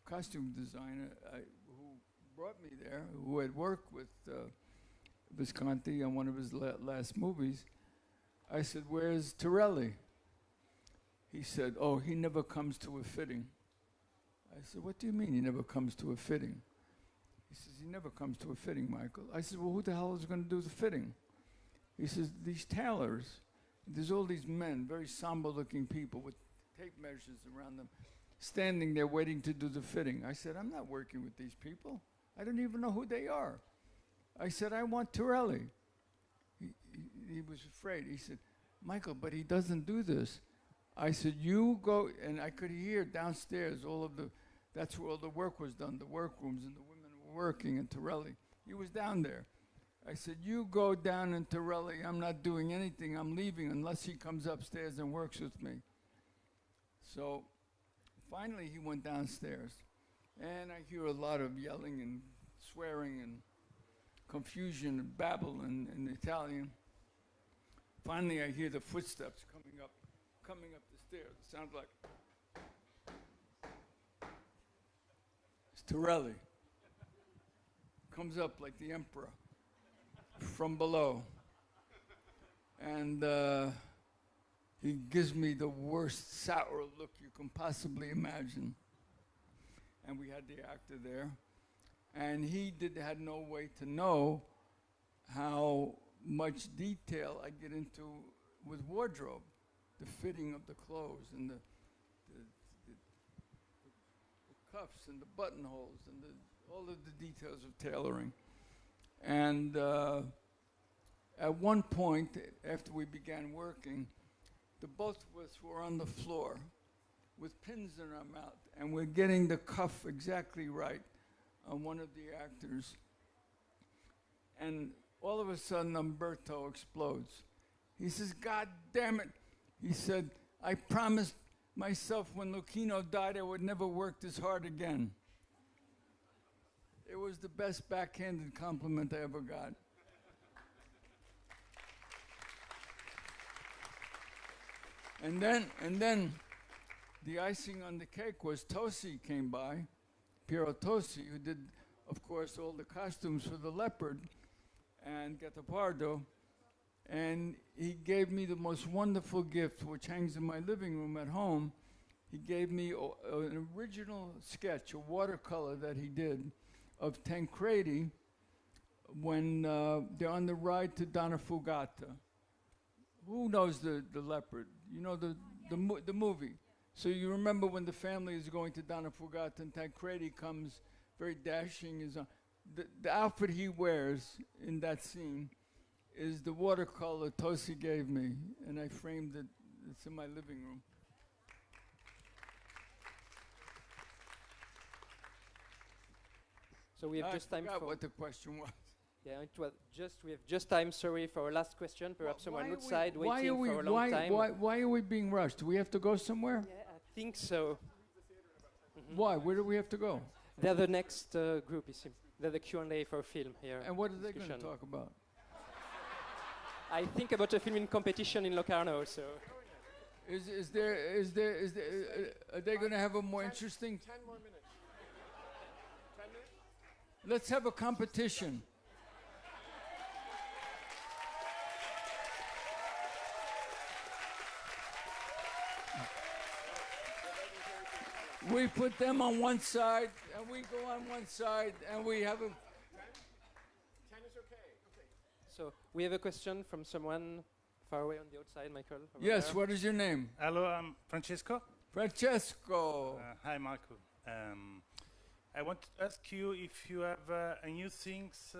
costume designer, who brought me there, who had worked with Visconti on one of his last movies, I said, "Where's Torelli?" He said, "Oh, he never comes to a fitting." I said, "What do you mean he never comes to a fitting?" He says, "He never comes to a fitting, Michael." I said, "Well, who the hell is going to do the fitting?" He says, "These tailors." There's all these men, very somber-looking people with tape measures around them, standing there waiting to do the fitting. I said, "I'm not working with these people. I don't even know who they are." I said, "I want Torelli." He was afraid. He said, "Michael, but he doesn't do this." I said, "You go," and I could hear downstairs that's where all the work was done, the workrooms, and the women were working, and Torelli. He was down there. I said, "You go down in Torelli. I'm not doing anything. I'm leaving unless he comes upstairs and works with me." So finally he went downstairs, and I hear a lot of yelling and swearing and confusion and babble in Italian. Finally I hear the footsteps coming up the stairs. It sounds like it's Torelli. Comes up like the emperor from below. And He gives me the worst sour look you can possibly imagine. And we had the actor there. And he had no way to know how much detail I get into with wardrobe, the fitting of the clothes and the cuffs and the buttonholes and all of the details of tailoring. And at one point, after we began working, the both of us were on the floor with pins in our mouth, and we're getting the cuff exactly right on one of the actors. And all of a sudden, Umberto explodes. He says, "God damn it." He said, "I promised myself when Lucchino died I would never work this hard again." It was the best backhanded compliment I ever got. And then the icing on the cake was Tosi came by, Piero Tosi, who did, of course, all the costumes for the leopard and Gattopardo. And he gave me the most wonderful gift, which hangs in my living room at home. He gave me an original sketch, a watercolor that he did, of Tancredi when they're on the ride to Donna Fugata. Who knows the leopard? You know the movie. So you remember when the family is going to Donna Fugata and Tancredi comes very dashing. The outfit he wears in that scene is the watercolor Tosi gave me, and I framed it. It's in my living room. So we have just time for what the question was. Yeah, it was we have just time, sorry, for our last question. Perhaps someone outside waiting for a long time. Why are we being rushed? Do we have to go somewhere? Yeah, I think so. Why? Where do we have to go? They're the next group, you see. They're the Q&A for film here. And what are they going to talk about? I think about a filming competition in Locarno, so. Is there, are they going to have a more interesting? 10 more minutes. 10 minutes? Let's have a competition. We put them on one side, and we go on one side, and we have a... 10 is okay. So we have a question from someone far away on the outside, Michael. Yes, what is your name? Hello, I'm Francesco. Francesco. Hi, Marco. I want to ask you if you have a new things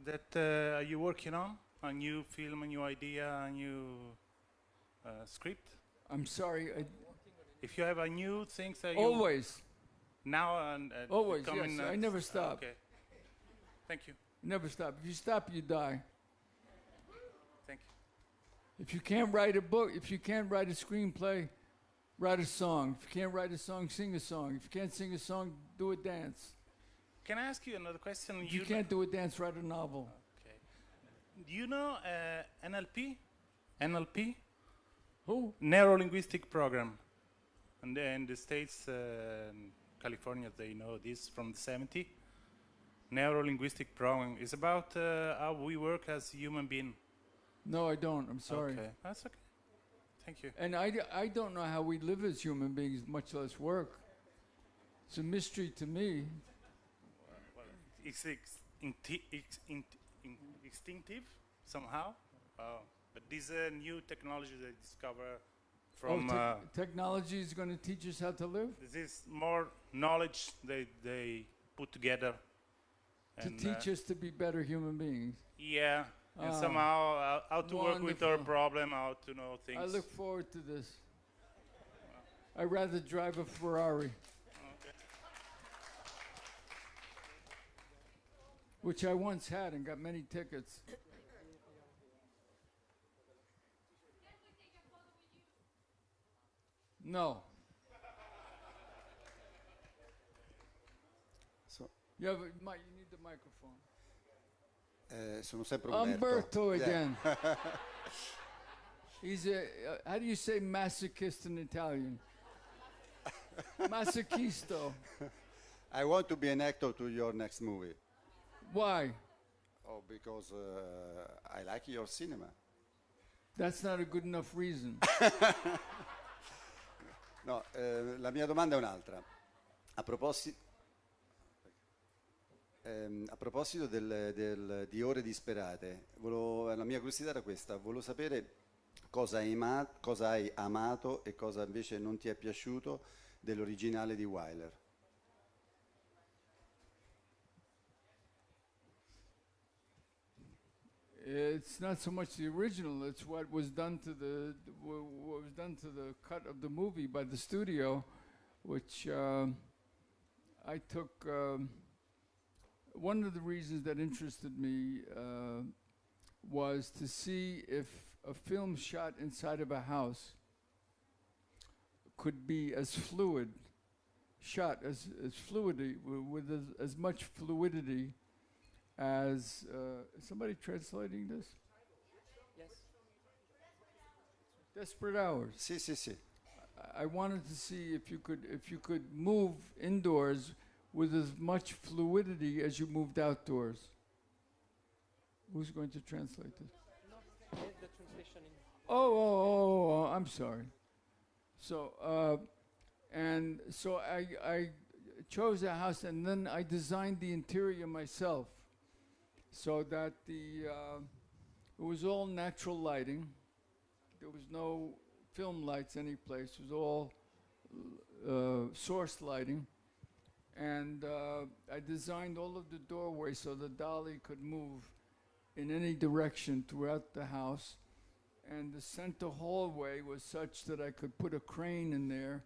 that you're working on, a new film, a new idea, a new script. I'm sorry. If you have a new things that Always. Now and always, coming, yes. I never stop. Okay. Thank you. Never stop. If you stop, you die. Thank you. If you can't write a book, if you can't write a screenplay, write a song. If you can't write a song, sing a song. If you can't sing a song, do a dance. Can I ask you another question? If you can't do a dance, write a novel. Okay. Do you know NLP? NLP? Who? Neuro-linguistic program. And in the States, California, they know this from the 70s. Neuro-linguistic program is about how we work as human beings. No, I don't. I'm sorry. Okay, that's okay. Thank you. And I don't know how we live as human beings, much less work. It's a mystery to me. Well, it's instinctive somehow. But these are new technologies they discover from... technology is going to teach us how to live? This is more knowledge they put together. To teach us to be better human beings. Yeah, and somehow how to work with our problem, how to know things. I look forward to this. I'd rather drive a Ferrari. Okay. Which I once had and got many tickets. No. You need the microphone. Sono sempre Umberto. Umberto again. He's a, how do you say masochist in Italian? Masochisto. I want to be an actor to your next movie. Why? Oh, because I like your cinema. That's not a good enough reason. No, la mia domanda è un'altra. A proposito di ore disperate, la mia curiosità era questa, volevo sapere cosa hai amato e cosa invece non ti è piaciuto dell'originale di Wyler. It's not so much the original; it's what was done to what was done to the cut of the movie by the studio, which I took. One of the reasons that interested me was to see if a film shot inside of a house could be as fluid, shot as fluidity, with as much fluidity as is somebody translating this? Yes. Desperate Hours. Sì, sì, sì. I wanted to see if you could move indoors with as much fluidity as you moved outdoors. Who's going to translate this? The translation in Oh, I'm sorry. So, and so I chose a house, and then I designed the interior myself, so that it was all natural lighting. There was no film lights any place. It was all source lighting. And I designed all of the doorways so the dolly could move in any direction throughout the house. And the center hallway was such that I could put a crane in there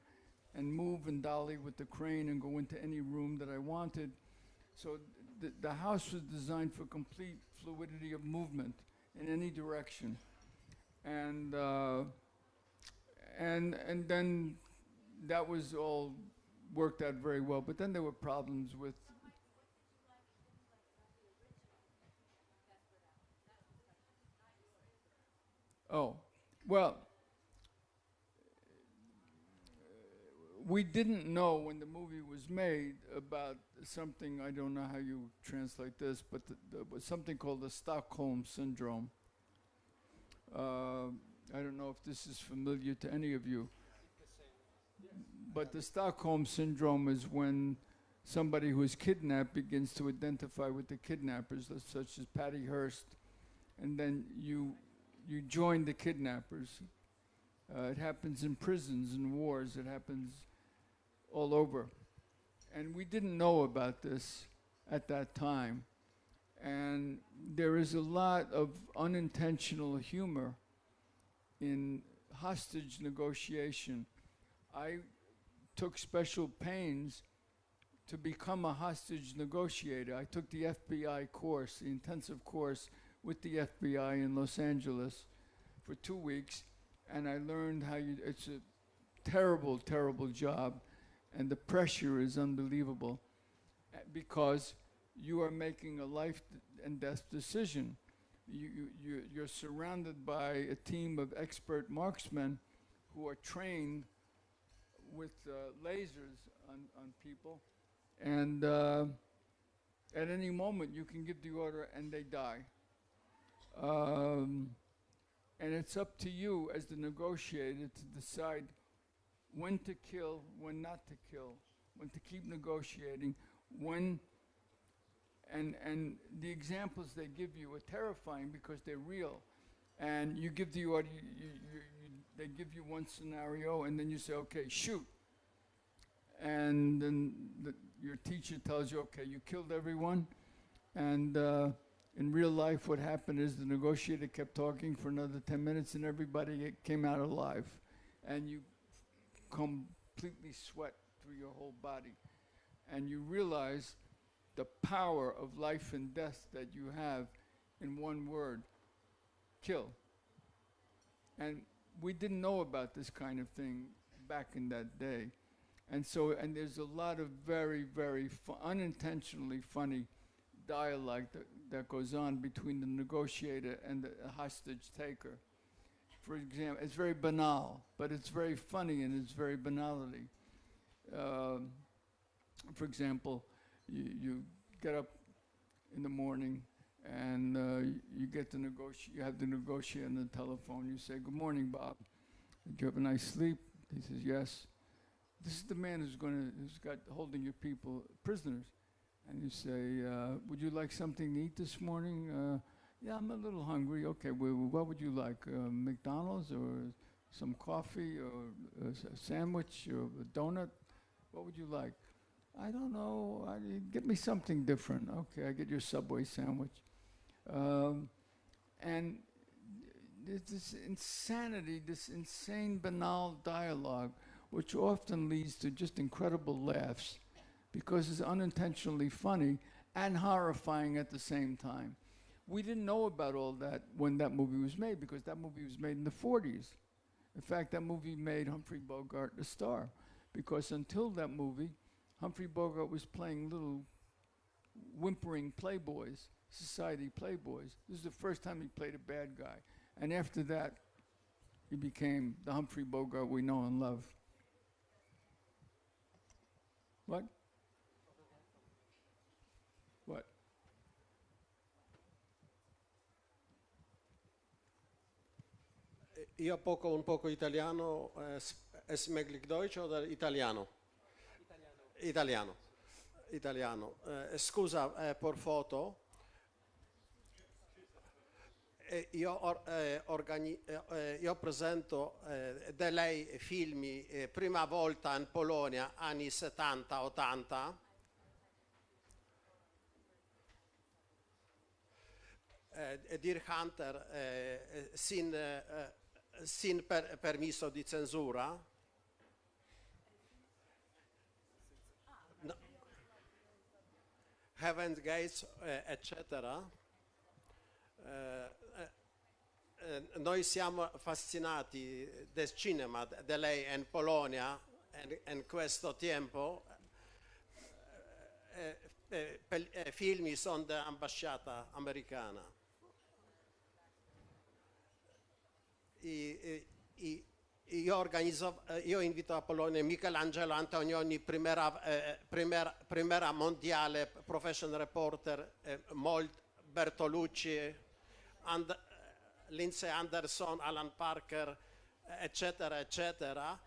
and move and dolly with the crane and go into any room that I wanted. So the house was designed for complete fluidity of movement in any direction. And then that was all worked out very well. But then there were problems with well, we didn't know when the movie was made about something, I don't know how you translate this, but there was something called the Stockholm Syndrome. I don't know if this is familiar to any of you. But the Stockholm Syndrome is when somebody who is kidnapped begins to identify with the kidnappers, such as Patty Hearst, and then you join the kidnappers. It happens in prisons and wars. It happens all over. And we didn't know about this at that time. And there is a lot of unintentional humor in hostage negotiation. I took special pains to become a hostage negotiator. I took the FBI course, the intensive course with the FBI in Los Angeles for 2 weeks, and I learned how it's a terrible, terrible job, and the pressure is unbelievable because you are making a life and death decision. You're surrounded by a team of expert marksmen who are trained with lasers on people, and at any moment you can give the order and they die. And it's up to you as the negotiator to decide when to kill, when not to kill, when to keep negotiating, when. And the examples they give you are terrifying because they're real. And you give the order, they give you one scenario, and then you say, okay, shoot. And then your teacher tells you, okay, you killed everyone. And in real life, what happened is the negotiator kept talking for another 10 minutes, and everybody came out alive. And you completely sweat through your whole body. And you realize the power of life and death that you have in one word: kill. And we didn't know about this kind of thing back in that day. And so, and there's a lot of very, very unintentionally funny dialogue that goes on between the negotiator and the hostage taker. For example, it's very banal, but it's very funny in its very banality. For example, you get up in the morning and you get to negotiate. You have to negotiate on the telephone. You say, "Good morning, Bob. Did you have a nice sleep?" He says, "Yes." This is the man who's got holding your people prisoners, and you say, "Would you like something to eat this morning?" "Yeah, I'm a little hungry." "Okay, well, what would you like? McDonald's or some coffee or a sandwich or a donut? What would you like?" "I don't know. Get me something different." "Okay, I get your Subway sandwich." And there's this insanity, this insane, banal dialogue, which often leads to just incredible laughs because it's unintentionally funny and horrifying at the same time. We didn't know about all that when that movie was made because that movie was made in the 40s. In fact, that movie made Humphrey Bogart a star because until that movie, Humphrey Bogart was playing little whimpering playboys, society playboys. This is the first time he played a bad guy. And after that, he became the Humphrey Bogart we know and love. What? What? Io un poco italiano, smeglic Deutsch o italiano? Italiano. Italiano. Scusa, per foto. Io presento da lei film prima volta in Polonia, anni 70-80. Deer Hunter sin permesso di censura. No. Heaven's Gates, eccetera. Noi siamo affascinati del cinema da lei in Polonia in questo tempo. Film sono dell'ambasciata americana. Io invito a Polonia Michelangelo Antonioni, primera mondiale, professional reporter, Bertolucci, Lindsay Anderson, Alan Parker, eccetera, eccetera.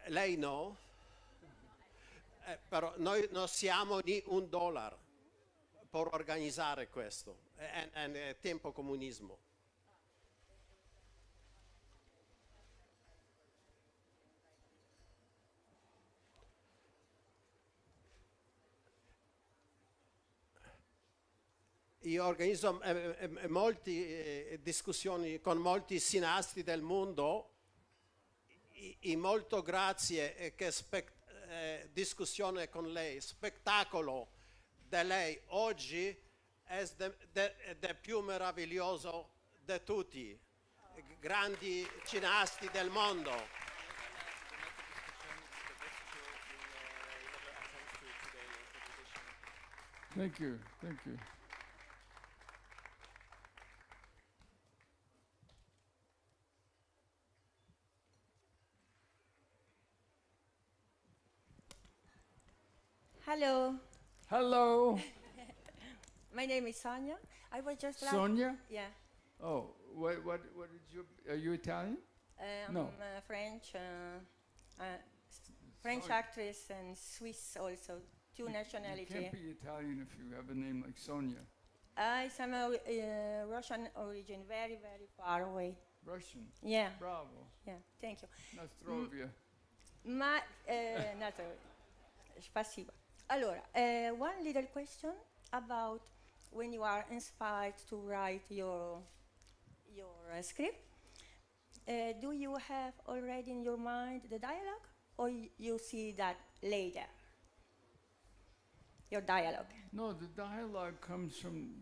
Lei no, però noi non siamo di $1 per organizzare questo, è tempo comunismo. Io organizzo molte discussioni con molti cineasti del mondo e molto grazie che discussione con lei, spettacolo da lei oggi è il più meraviglioso di tutti, grandi cineasti del mondo. Thank you, thank you. Hello. Hello. My name is Sonia. I was just Sonia? Yeah. Oh, what did you, are you Italian? No. I'm French, French actress and Swiss also, two nationalities. You can't be Italian if you have a name like Sonia. I'm a Russian origin, very, very far away. Russian? Yeah. Bravo. Yeah, thank you. Nastrovia. Spasibo. Allora, one little question about when you are inspired to write your script. Do you have already in your mind the dialogue, or you see that later? Your dialogue. No, the dialogue comes from.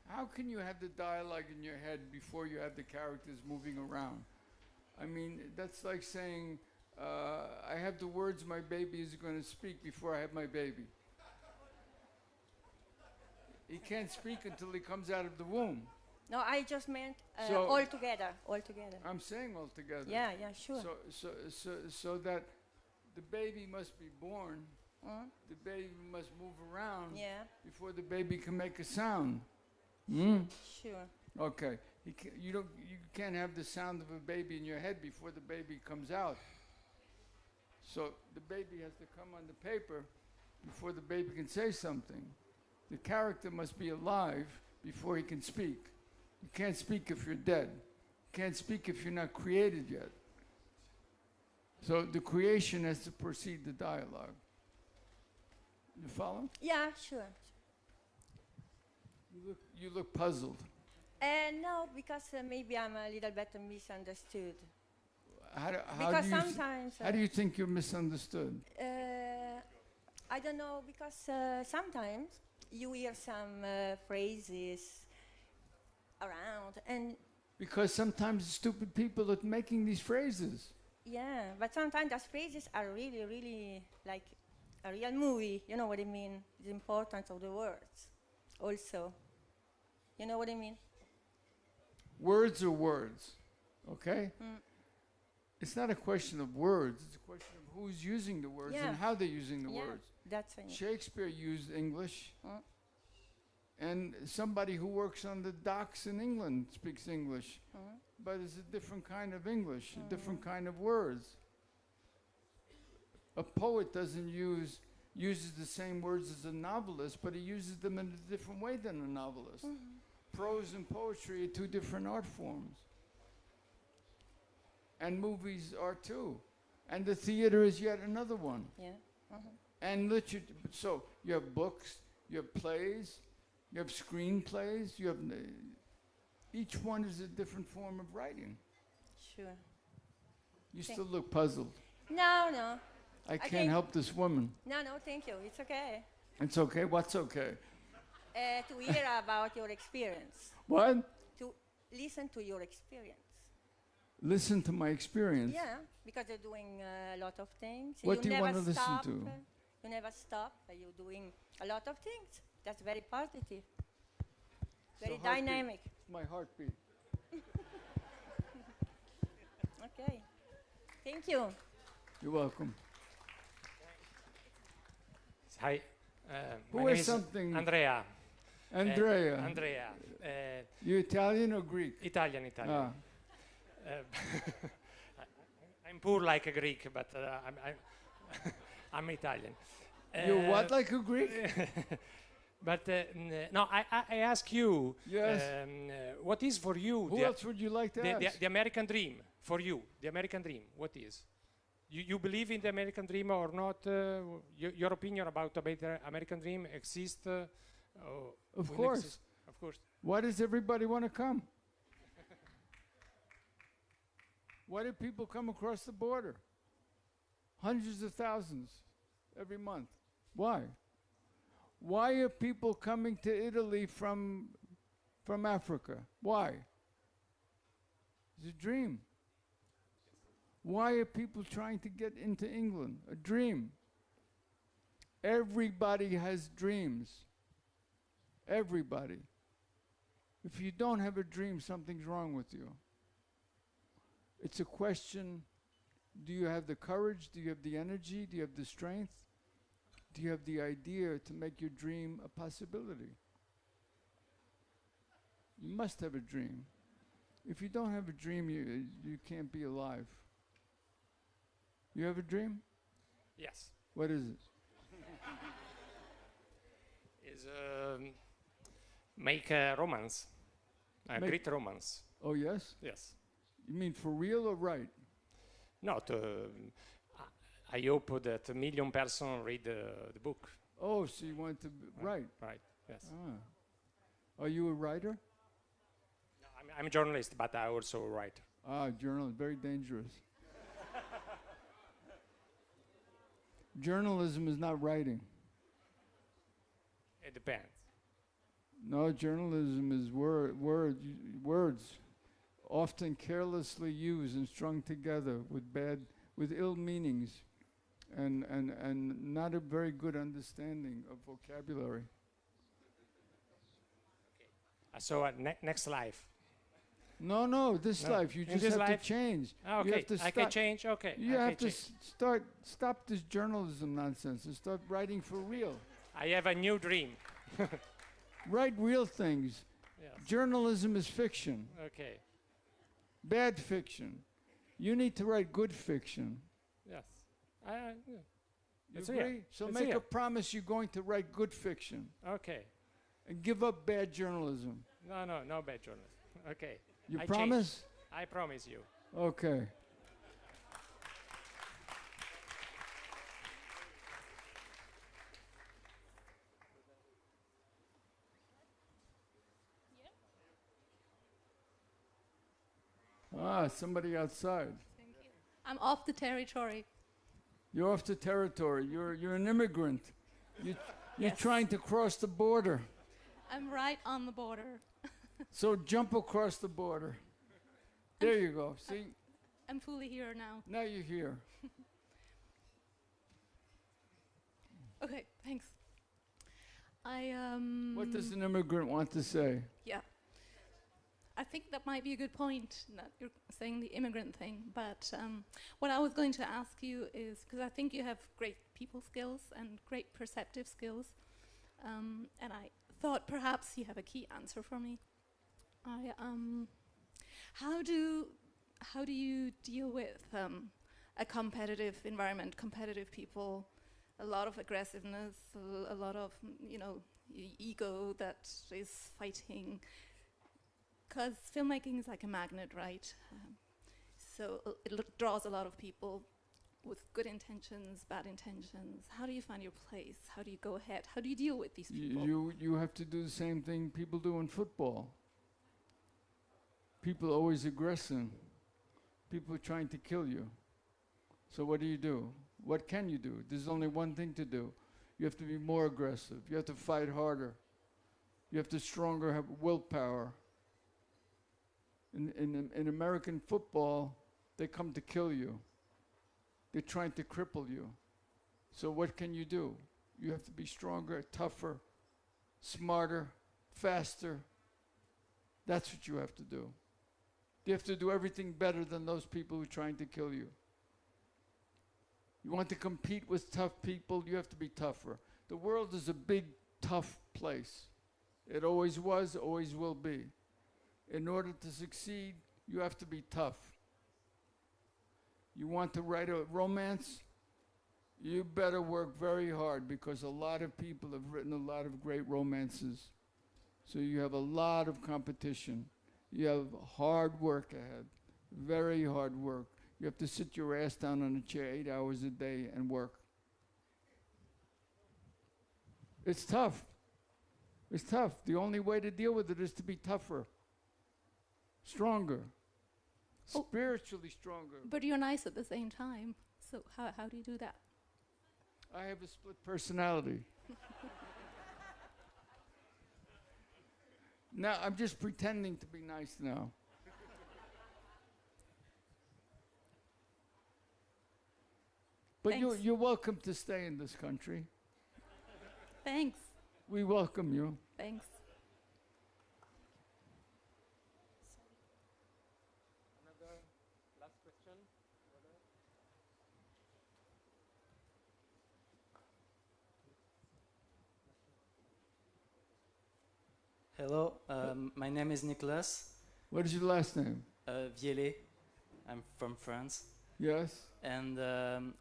How can you have the dialogue in your head before you have the characters moving around? I mean, that's like saying, I have the words my baby is going to speak before I have my baby. He can't speak until he comes out of the womb. No, I just meant So- all together, all together. I'm saying all together. Yeah, yeah, sure. So that the baby must be born the baby must move around Yeah. before the baby can make a sound. Mm? Sure. Okay. You can't have the sound of a baby in your head before the baby comes out. So the baby has to come on the paper before the baby can say something. The character must be alive before he can speak. You can't speak if you're dead. You can't speak if you're not created yet. So the creation has to precede the dialogue. You follow? Yeah, sure. You look puzzled. No, because maybe I'm a little bit misunderstood. How Because do you sometimes, how do you think you're misunderstood? I don't know, because sometimes you hear some phrases around, and Because sometimes stupid people are making these phrases. yeah, but sometimes those phrases are really, really like a real movie. You know what I mean? The importance of the words, also. You know what I mean? Words are words, okay? Mm. It's not a question of words. It's a question of who's using the words Yeah. and how they're using the Yeah, words. that's it. Shakespeare used English, Mm. and somebody who works on the docks in England speaks English, Mm. but it's a different kind of English, a different kind of words. A poet doesn't uses the same words as a novelist, but he uses them in a different way than a novelist. Prose and poetry are two different art forms. And movies are too. And the theater is yet another one. Yeah. Mhm. And literature, so you have books, you have plays, you have screenplays, you have, each one is a different form of writing. Sure. You Thank- still look puzzled. No. I think- can't help this woman. No, thank you. It's okay. It's okay, what's okay? To hear about your experience. What? To listen to your experience. Listen to my experience. Yeah, because you're doing a lot of things. What do you never wanna listen stop, to? You never stop. You're doing a lot of things. That's very positive. Very So heartbeat. dynamic. My heartbeat. Okay. Thank you. You're welcome. Hi. Who my name is is something- Andrea. Andrea. Andrea. You Italian or Greek? Italian. Ah. I'm poor like a Greek, but I'm Italian. You're what, like a Greek? But no, I ask you. Yes. What is for you? Who else would you like to ask? The American dream for you. The American dream. What is? You believe in the American dream or not? Your opinion about the American dream exists? Of course. Of course. Why does everybody want to come? Why do people come across the border? Hundreds of thousands every month. Why? Why are people coming to Italy from Africa? Why? It's a dream. Why are people trying to get into England? A dream. Everybody has dreams. Everybody. If you don't have a dream, something's wrong with you. It's a question, do you have the courage? Do you have the energy? Do you have the strength? Do you have the idea to make your dream a possibility? You must have a dream. If you don't have a dream, you can't be alive. You have a dream? Yes. What is it? Is make a romance, a Make- great romance. Oh, yes? Yes. You mean for real or right? Not. I hope that a million person read the book. Oh, so you want to write? Right. Yes. Ah. Are you a writer? I'm a journalist, but I also write. Ah, journalist, very dangerous. Journalism is not writing. It depends. No, journalism is words, often carelessly used and strung together with ill meanings, and not a very good understanding of vocabulary. So next life. No, this No. life. You In just this have life? to change. Ah, You okay, have to I can change, okay, You I have can to stop this journalism nonsense and start writing for real. I have a new dream. Write real things. Yes. Journalism is fiction. Okay. Bad fiction. You need to write good fiction. Yes. You It's agree? here. So It's make here. a promise you're going to write good fiction. Okay. And give up bad journalism. No bad journalism. Okay. You I promise? change. I promise you. Okay. Ah, somebody outside. I'm off the territory. You're off the territory. You're an immigrant. You're Yes. trying to cross the border. I'm right on the border. So jump across the border. There you go. See? I'm fully here now. Now you're here. Okay, thanks. What does an immigrant want to say? Yeah. I think that might be a good point that you're saying the immigrant thing. But what I was going to ask you is, because I think you have great people skills and great perceptive skills, and I thought perhaps you have a key answer for me. How do you deal with a competitive environment, competitive people, a lot of aggressiveness, a lot of ego that is fighting? Because filmmaking is like a magnet, right? So it draws a lot of people with good intentions, bad intentions. How do you find your place? How do you go ahead? How do you deal with these people? You have to do the same thing people do in football. People always aggressing. People are trying to kill you. So what do? What can you do? There's only one thing to do. You have to be more aggressive. You have to fight harder. You have to have willpower. In American football, they come to kill you. They're trying to cripple you. So what can you do? You have to be stronger, tougher, smarter, faster. That's what you have to do. You have to do everything better than those people who are trying to kill you. You want to compete with tough people, you have to be tougher. The world is a big, tough place. It always was, always will be. In order to succeed, you have to be tough. You want to write a romance? You better work very hard, because a lot of people have written a lot of great romances. So you have a lot of competition. You have hard work ahead, very hard work. You have to sit your ass down on a chair 8 hours a day and work. It's tough. It's tough. The only way to deal with it is to be tougher, stronger, spiritually stronger. But you're nice at the same time. So how do you do that? I have a split personality. Now, I'm just pretending to be nice now. But you're welcome to stay in this country. Thanks. We welcome you. Thanks. Another last question? Hello, my name is Nicolas. What is your last name? Vielet. I'm from France. Yes. And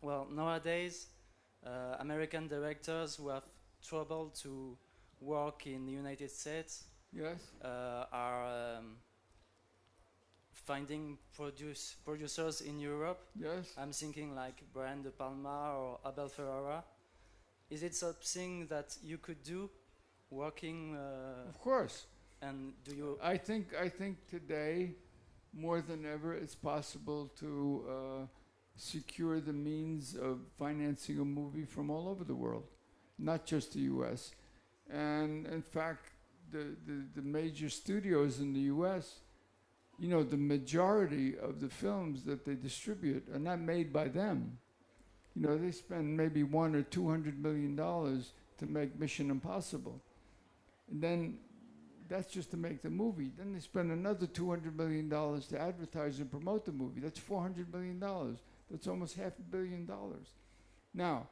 well, nowadays, American directors who have trouble to work in the United States, yes, are finding producers in Europe. Yes. I'm thinking like Brian De Palma or Abel Ferrara. Is it something that you could do, working? Of course. And do you? I think today, more than ever, it's possible to secure the means of financing a movie from all over the world, not just the U.S. And in fact, the major studios in the U.S., the majority of the films that they distribute are not made by them. They spend maybe $100 or $200 million to make Mission Impossible. And then That's just to make the movie. Then they spend another $200 million to advertise and promote the movie. That's $400 million. That's almost $500 million. Now,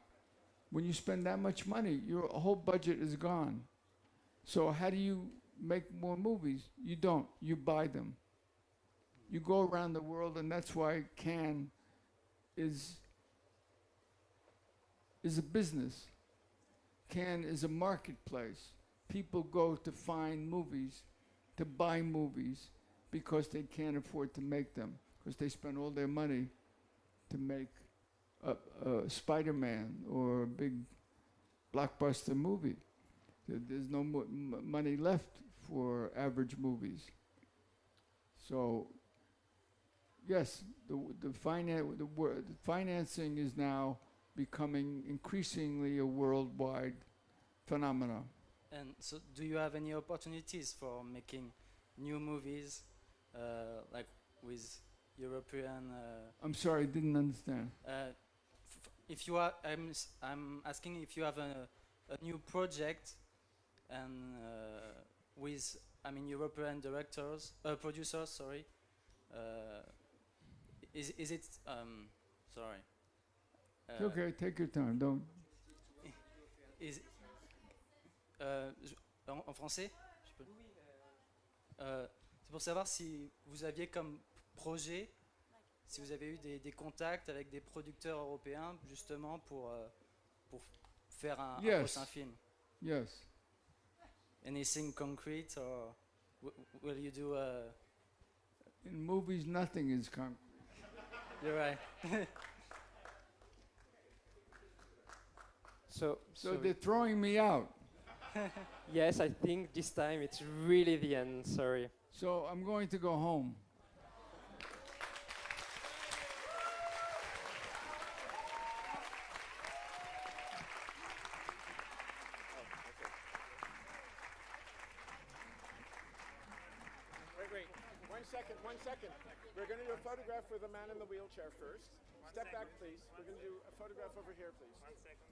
when you spend that much money, your whole budget is gone. So how do you make more movies? You don't. You buy them. You go around the world, and that's why Cannes is a business. Cannes is a marketplace. People go to find movies, to buy movies, because they can't afford to make them, because they spend all their money to make a Spider-Man or a big blockbuster movie. There's no money left for average movies. So, yes, the financing is now becoming increasingly a worldwide phenomenon. And so, do you have any opportunities for making new movies, like with European? I'm sorry, I didn't understand. If you are, I'm asking if you have a new project, and with, I mean, European directors, producers. Sorry. Is it? Sorry. It's okay, take your time. Don't. En français, je peux. C'est pour savoir si vous aviez comme projet, si vous avez eu des contacts avec des producteurs européens justement pour faire un prochain film. Yes. Anything concrete, or will you do? In movies, nothing is concrete. You're right. So they're throwing me out. Yes, I think this time it's really the end. Sorry. So I'm going to go home. Wait. 1 second. We're going to do a photograph with the man in the wheelchair first. Step back, please. We're going to do a photograph over here, please. 1 second.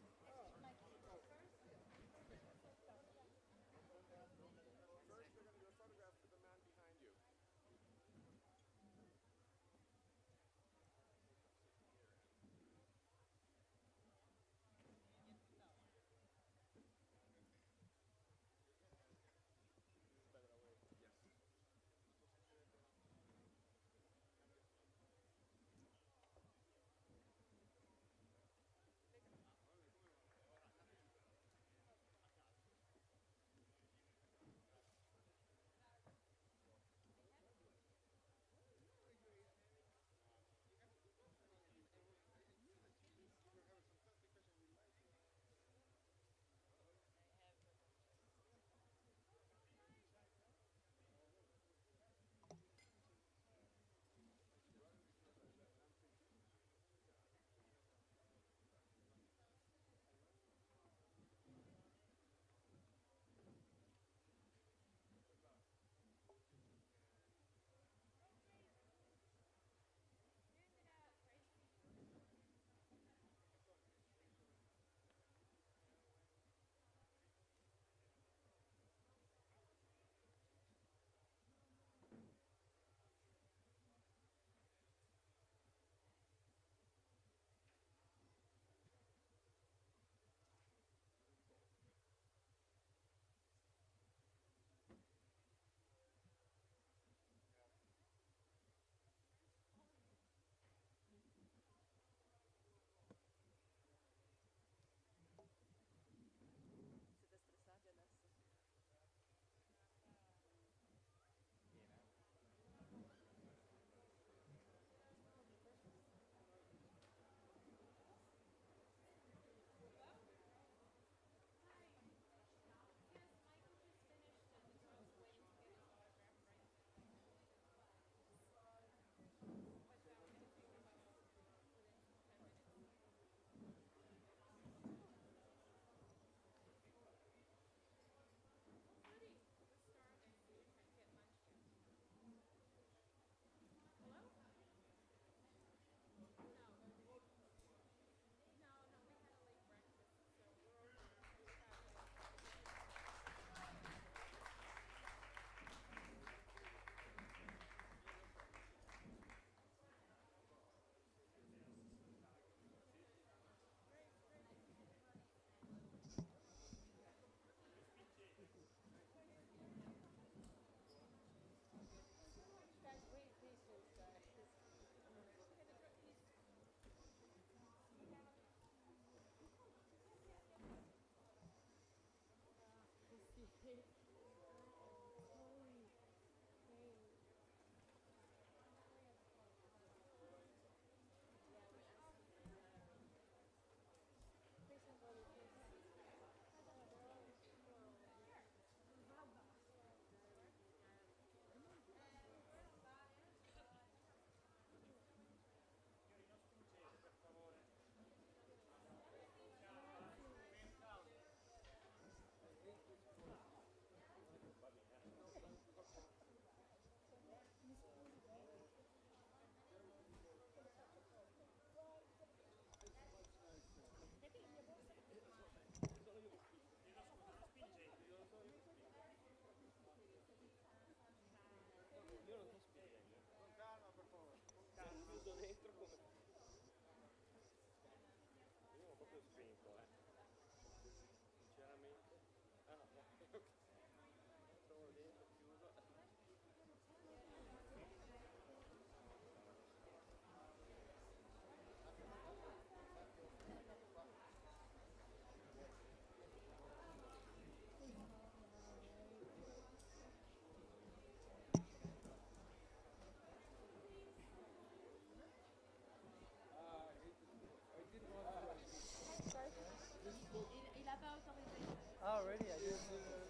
Oh, really? I didn't see